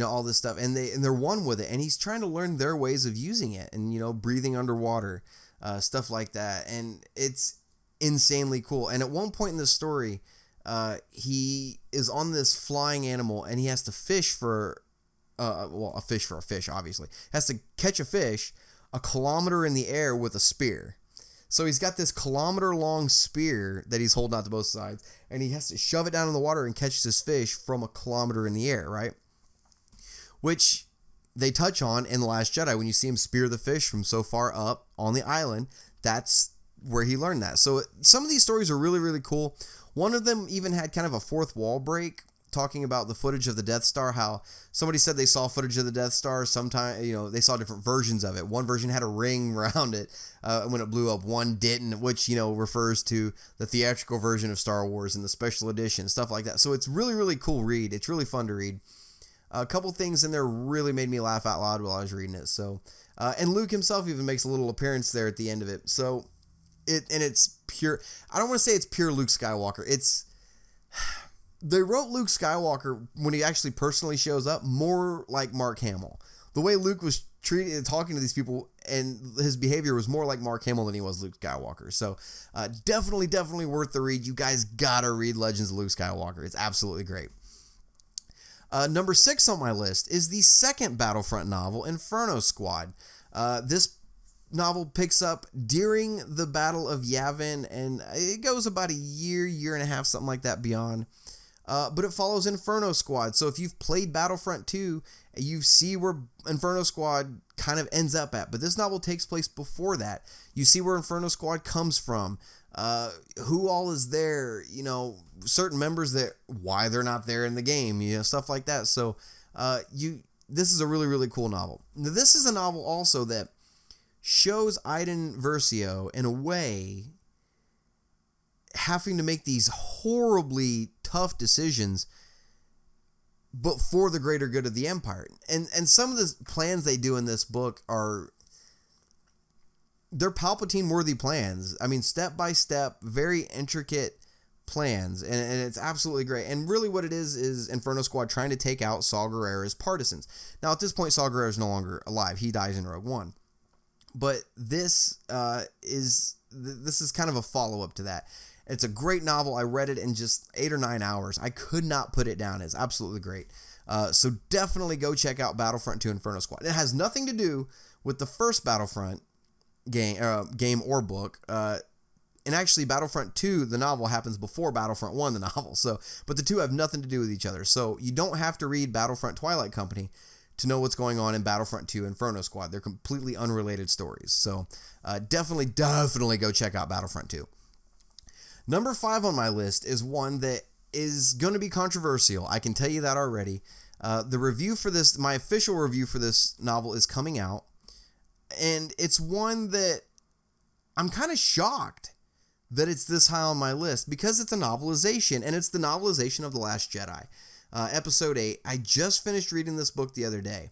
all this stuff. And they're one with it. And he's trying to learn their ways of using it and, breathing underwater, stuff like that. And it's insanely cool. And at one point in the story, he is on this flying animal and he has to fish for a fish, obviously. Has to catch a fish a kilometer in the air with a spear. So he's got this kilometer-long spear that he's holding out to both sides, and he has to shove it down in the water and catch this fish from a kilometer in the air, right? Which they touch on in The Last Jedi. When you see him spear the fish from so far up on the island, that's where he learned that. So some of these stories are really, really cool. One of them even had kind of a fourth wall break, talking about the footage of the Death Star, how somebody said they saw footage of the Death Star. Sometime, they saw different versions of it. One version had a ring around it when it blew up. One didn't, which, refers to the theatrical version of Star Wars and the special edition, stuff like that. So it's really, really cool read. It's really fun to read. A couple things in there really made me laugh out loud while I was reading it. So, and Luke himself even makes a little appearance there at the end of it. So, it's pure. I don't want to say it's pure Luke Skywalker. They wrote Luke Skywalker, when he actually personally shows up, more like Mark Hamill. The way Luke was talking to these people, and his behavior was more like Mark Hamill than he was Luke Skywalker. So, definitely worth the read. You guys gotta read Legends of Luke Skywalker. It's absolutely great. Number 6 on my list is the second Battlefront novel, Inferno Squad. This novel picks up during the Battle of Yavin, and it goes about a year and a half, something like that beyond. But it follows Inferno Squad. So if you've played Battlefront 2, you see where Inferno Squad kind of ends up at. But this novel takes place before that. You see where Inferno Squad comes from, who all is there, certain members why they're not there in the game, stuff like that. So this is a really, really cool novel. Now, this is a novel also that shows Iden Versio in a way having to make these horribly tough decisions, but for the greater good of the Empire. And some of the plans they do in this book they're Palpatine-worthy plans. I mean, step by step, very intricate plans, and it's absolutely great. And really what it is Inferno Squad trying to take out Saw Gerrera's partisans. Now, at this point, Saw Gerrera is no longer alive. He dies in Rogue One. But this is kind of a follow-up to that. It's a great novel. I read it in just 8 or 9 hours. I could not put it down. It's absolutely great. So definitely go check out Battlefront 2 Inferno Squad. It has nothing to do with the first Battlefront game or book. And actually, Battlefront 2, the novel, happens before Battlefront 1, the novel. But the two have nothing to do with each other. So you don't have to read Battlefront Twilight Company to know what's going on in Battlefront 2 Inferno Squad. They're completely unrelated stories. So definitely go check out Battlefront 2. Number 5 on my list is one that is going to be controversial. I can tell you that already. The review for this, my official review for this novel is coming out. And it's one that I'm kind of shocked that it's this high on my list, because it's a novelization, and it's the novelization of The Last Jedi. Episode 8. I just finished reading this book the other day.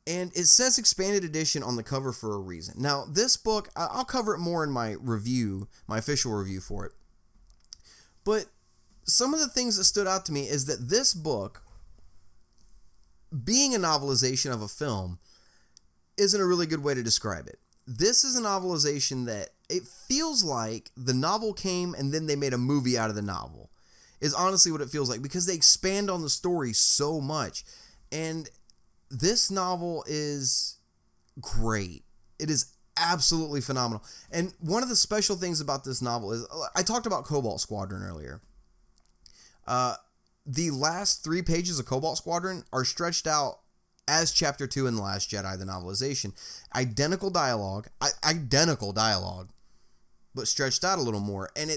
And it says expanded edition on the cover for a reason. Now, this book, I'll cover it more in my review, my official review for it. But some of the things that stood out to me is that this book, being a novelization of a film, isn't a really good way to describe it. This is a novelization that it feels like the novel came and then they made a movie out of the novel, is honestly what it feels like, because they expand on the story so much. And this novel is great. It is absolutely phenomenal. And one of the special things about this novel is, I talked about Cobalt Squadron earlier. The last 3 pages of Cobalt Squadron are stretched out as Chapter 2 in The Last Jedi, the novelization. Identical dialogue, but stretched out a little more. And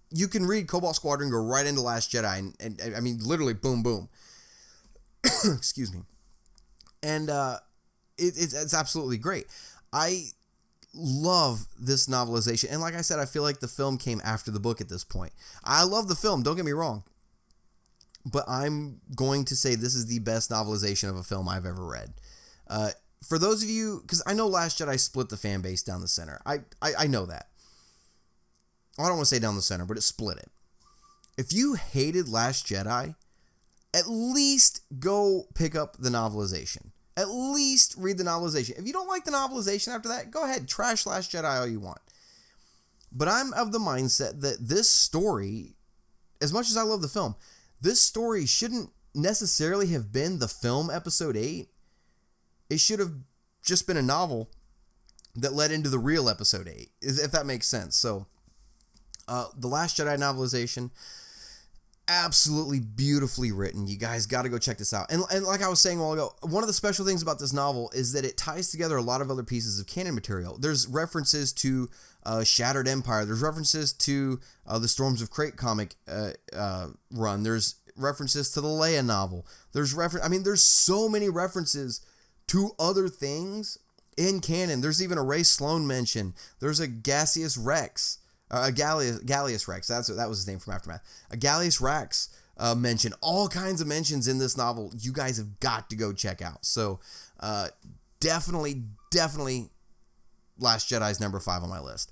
you can read Cobalt Squadron, go right into Last Jedi, and I mean, literally boom, boom. Excuse me. And it's absolutely great. I love this novelization. And like I said, I feel like the film came after the book at this point. I love the film, don't get me wrong. But I'm going to say this is the best novelization of a film I've ever read. For those of you, because I know Last Jedi split the fan base down the center. I know that. I don't want to say down the center, but it split it. If you hated Last Jedi, at least go pick up the novelization. At least read the novelization. If you don't like the novelization after that, go ahead, trash Last Jedi all you want. But I'm of the mindset that this story, as much as I love the film, this story shouldn't necessarily have been the film Episode 8. It should have just been a novel that led into the real Episode 8, if that makes sense. So, the Last Jedi novelization, absolutely beautifully written. You guys got to go check this out. And like I was saying a while ago, one of the special things about this novel is that it ties together a lot of other pieces of canon material. There's references to Shattered Empire. There's references to the Storms of Crate comic run. There's references to the Leia novel. There's so many references to other things in canon. There's even a Ray Sloan mention. There's a Gaseous Rex. Gallius Rex, that was his name from Aftermath. A Gallius Rex mention, all kinds of mentions in this novel you guys have got to go check out. So definitely Last Jedi's number 5 on my list.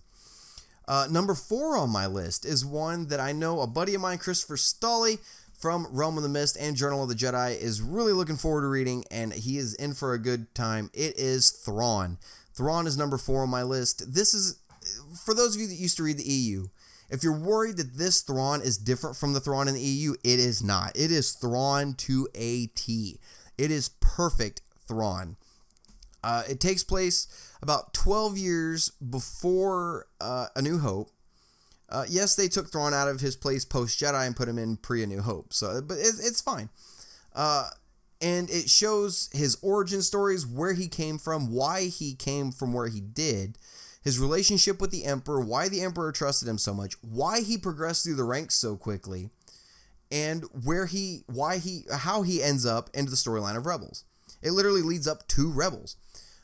Number 4 on my list is one that I know a buddy of mine, Christopher Stolley from Realm of the Mist and Journal of the Jedi, is really looking forward to reading, and he is in for a good time. It is Thrawn. Thrawn is number 4 on my list. This is, for those of you that used to read the EU, if you're worried that this Thrawn is different from the Thrawn in the EU, it is not. It is Thrawn to a T. It is perfect Thrawn. It takes place about 12 years before A New Hope. Yes, they took Thrawn out of his place post-Jedi and put him in pre-A New Hope, but it's fine. And it shows his origin stories, where he came from, why he came from where he did, his relationship with the Emperor, why the Emperor trusted him so much, why he progressed through the ranks so quickly, and how he ends up into the storyline of Rebels. It literally leads up to Rebels.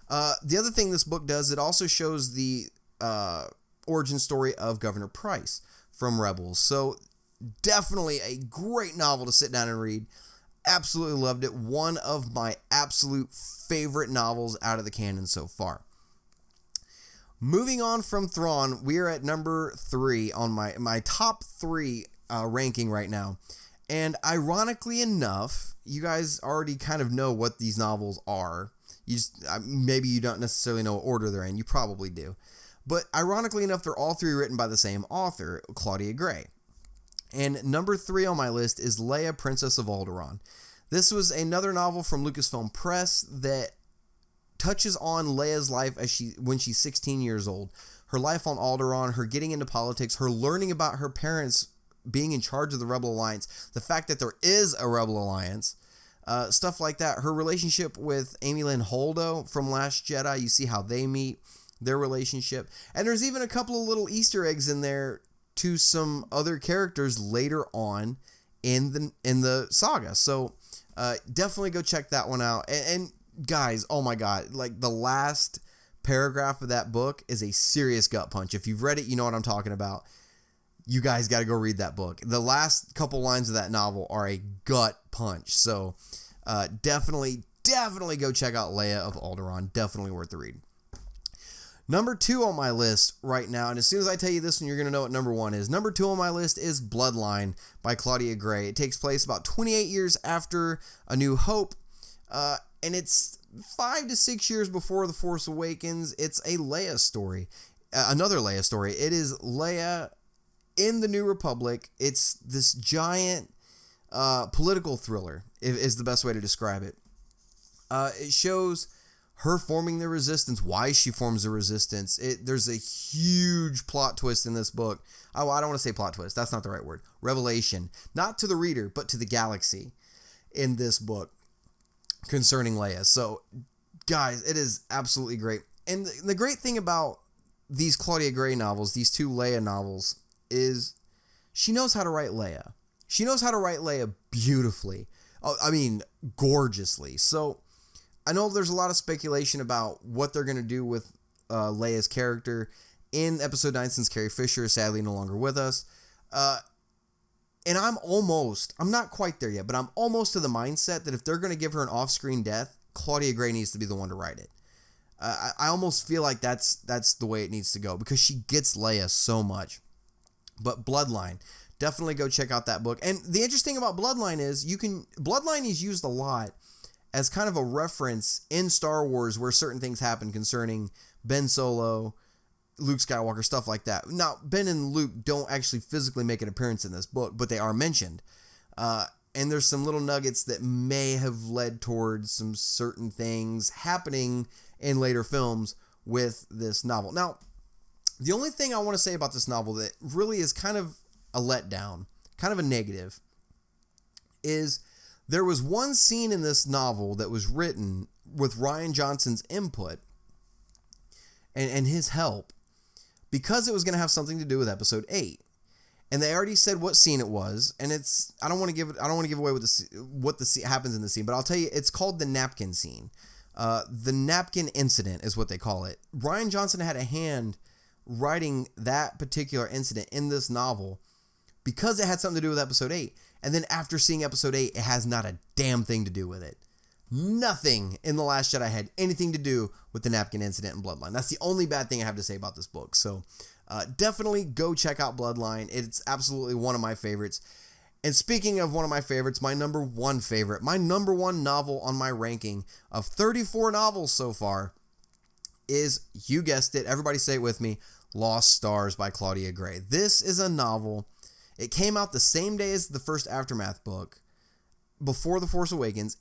The other thing this book does, it also shows the origin story of Governor Price from Rebels. So definitely a great novel to sit down and read. Absolutely loved it. One of my absolute favorite novels out of the canon so far. Moving on from Thrawn, we are at number 3 on my top 3 ranking right now. And ironically enough, you guys already kind of know what these novels are. Maybe you don't necessarily know what order they're in. You probably do. But ironically enough, they're all 3 written by the same author, Claudia Gray. And number 3 on my list is Leia, Princess of Alderaan. This was another novel from Lucasfilm Press that touches on Leia's life when she's 16 years old. Her life on Alderaan, her getting into politics, her learning about her parents being in charge of the Rebel Alliance, the fact that there is a Rebel Alliance, stuff like that. Her relationship with Amy Lynn Holdo from Last Jedi, you see how they meet, their relationship. And there's even a couple of little Easter eggs in there to some other characters later on in the saga. So definitely go check that one out. And guys, oh my god, like the last paragraph of that book is a serious gut punch. If you've read it, you know what I'm talking about. You guys got to go read that book. The last couple lines of that novel are a gut punch. So definitely go check out Leia of Alderaan. Definitely worth the read. Number 2 on my list right now, and as soon as I tell you this one, you're going to know what number 1 is. Number 2 on my list is Bloodline by Claudia Gray. It takes place about 28 years after A New Hope, and it's 5 to 6 years before The Force Awakens. It's a Leia story, another Leia story. It is Leia in the New Republic. It's this giant political thriller, is the best way to describe it. It shows her forming the Resistance, why she forms the Resistance. There's a huge plot twist in this book. Oh, I don't want to say plot twist. That's not the right word. Revelation. Not to the reader, but to the galaxy in this book concerning Leia. So, guys, it is absolutely great. And the great thing about these Claudia Gray novels, these 2 Leia novels, is she knows how to write Leia. She knows how to write Leia beautifully. I mean, gorgeously. So, I know there's a lot of speculation about what they're going to do with Leia's character in Episode 9 since Carrie Fisher is sadly no longer with us. And I'm not quite there yet, but I'm almost to the mindset that if they're going to give her an off-screen death, Claudia Gray needs to be the one to write it. I almost feel like that's the way it needs to go because she gets Leia so much. But Bloodline, definitely go check out that book. And the interesting thing about Bloodline is Bloodline is used a lot as kind of a reference in Star Wars where certain things happen concerning Ben Solo, Luke Skywalker, stuff like that. Now, Ben and Luke don't actually physically make an appearance in this book, but they are mentioned. And there's some little nuggets that may have led towards some certain things happening in later films with this novel. Now, the only thing I want to say about this novel that really is kind of a letdown, kind of a negative, is there was one scene in this novel that was written with Rian Johnson's input and his help because it was going to have something to do with Episode 8. And they already said what scene it was, and I don't want to give away what happens in the scene, but I'll tell you it's called the napkin scene. The napkin incident is what they call it. Rian Johnson had a hand writing that particular incident in this novel because it had something to do with Episode 8. And then after seeing Episode 8, it has not a damn thing to do with it. Nothing in The Last Jedi had anything to do with the napkin incident in Bloodline. That's the only bad thing I have to say about this book. So definitely go check out Bloodline. It's absolutely one of my favorites. And speaking of one of my favorites, my number one novel on my ranking of 34 novels so far is, you guessed it, everybody say it with me, Lost Stars by Claudia Gray. This is a novel. It came out the same day as the first Aftermath book, before The Force Awakens,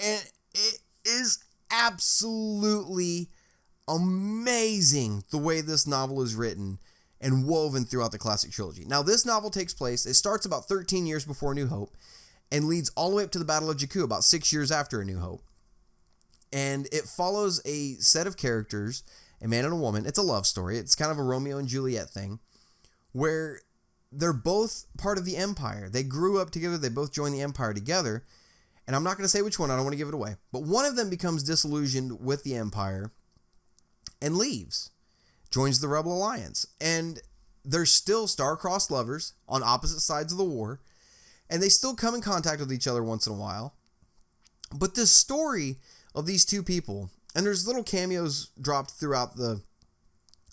and it is absolutely amazing the way this novel is written and woven throughout the classic trilogy. Now, this novel takes place, it starts about 13 years before A New Hope and leads all the way up to the Battle of Jakku, about 6 years after A New Hope. And it follows a set of characters, a man and a woman. It's a love story. It's kind of a Romeo and Juliet thing, where they're both part of the Empire. They grew up together. They both joined the Empire together. And I'm not going to say which one. I don't want to give it away. But one of them becomes disillusioned with the Empire and leaves. Joins the Rebel Alliance. And they're still star-crossed lovers on opposite sides of the war. And they still come in contact with each other once in a while. But this story of these two people, and there's little cameos dropped throughout the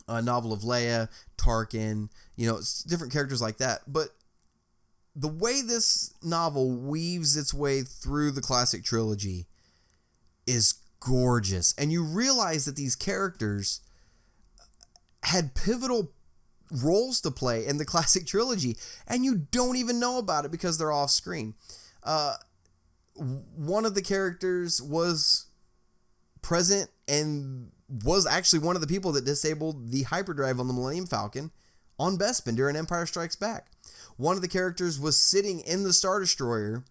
novel of Leia, Tarkin, different characters like that. But the way this novel weaves its way through the classic trilogy is gorgeous. And you realize that these characters had pivotal roles to play in the classic trilogy, and you don't even know about it because they're off screen. One of the characters was present and was actually one of the people that disabled the hyperdrive on the Millennium Falcon on Bespin during Empire Strikes Back. One of the characters was sitting in the Star Destroyer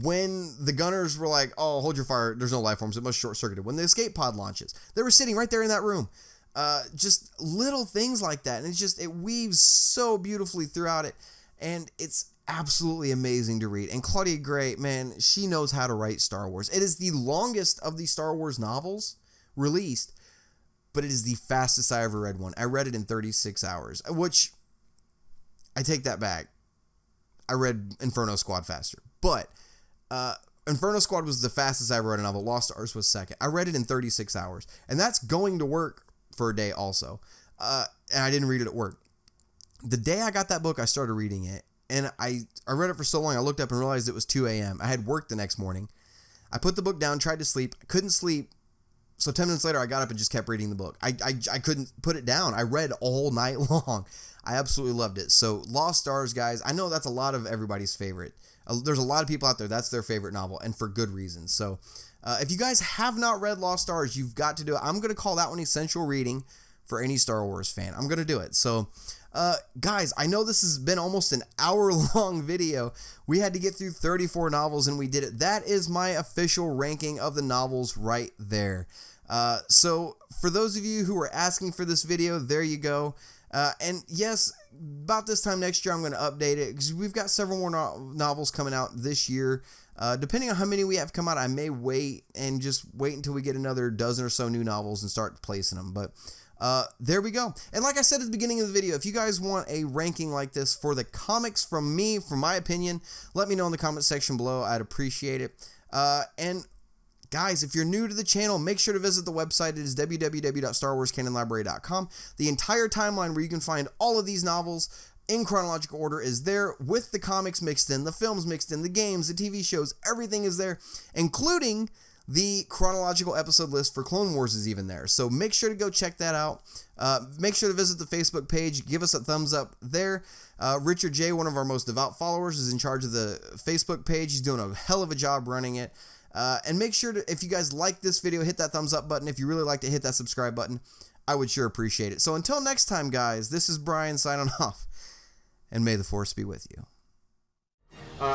when the gunners were like, oh, hold your fire, there's no life forms, it must short-circuited. When the escape pod launches, they were sitting right there in that room. Just little things like that, and it weaves so beautifully throughout it, and it's absolutely amazing to read. And Claudia Gray, man, she knows how to write Star Wars. It is the longest of the Star Wars novels released, but it is the fastest I ever read one. I read it in 36 hours, which I take that back. I read Inferno Squad faster, but Inferno Squad was the fastest I ever read a novel. Lost Stars was second. I read it in 36 hours, and that's going to work for a day also. And I didn't read it at work. The day I got that book, I started reading it, and I read it for so long, I looked up and realized it was 2 a.m. I had work the next morning. I put the book down, tried to sleep, couldn't sleep. So 10 minutes later, I got up and just kept reading the book. I couldn't put it down. I read all night long. I absolutely loved it. So Lost Stars, guys, I know that's a lot of everybody's favorite. There's a lot of people out there, that's their favorite novel, and for good reason. So if you guys have not read Lost Stars, you've got to do it. I'm going to call that one essential reading for any Star Wars fan. I'm going to do it. So guys, I know this has been almost an hour-long video. We had to get through 34 novels, and we did it. That is my official ranking of the novels right there. So for those of you who are asking for this video, there you go. And yes, about this time next year, I'm going to update it because we've got several more novels coming out this year. Depending on how many we have come out, I may wait until we get another dozen or so new novels and start placing them. But there we go. And like I said at the beginning of the video, if you guys want a ranking like this for the comics from me, from my opinion, let me know in the comment section below. I'd appreciate it. And guys, if you're new to the channel, make sure to visit the website. It is www.starwarscanonlibrary.com. The entire timeline where you can find all of these novels in chronological order is there, with the comics mixed in, the films mixed in, the games, the TV shows, everything is there, including the chronological episode list for Clone Wars is even there. So make sure to go check that out. Make sure to visit the Facebook page. Give us a thumbs up there. Richard J., one of our most devout followers, is in charge of the Facebook page. He's doing a hell of a job running it. And make sure to, if you guys like this video, hit that thumbs up button. If you really like to hit that subscribe button, I would sure appreciate it. So until next time, guys, this is Brian signing off, and may the Force be with you.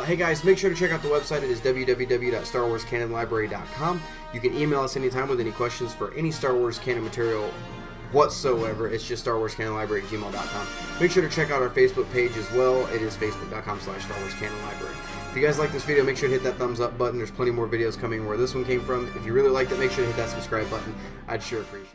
Hey guys, make sure to check out the website. It is www.starwarscanonlibrary.com. You can email us anytime with any questions for any Star Wars canon material whatsoever. It's just starwarscanonlibrary@gmail.com. Make sure to check out our Facebook page as well. It is facebook.com/starwarscanonlibrary. If you guys like this video, make sure to hit that thumbs up button. There's plenty more videos coming where this one came from. If you really liked it, make sure to hit that subscribe button. I'd sure appreciate it.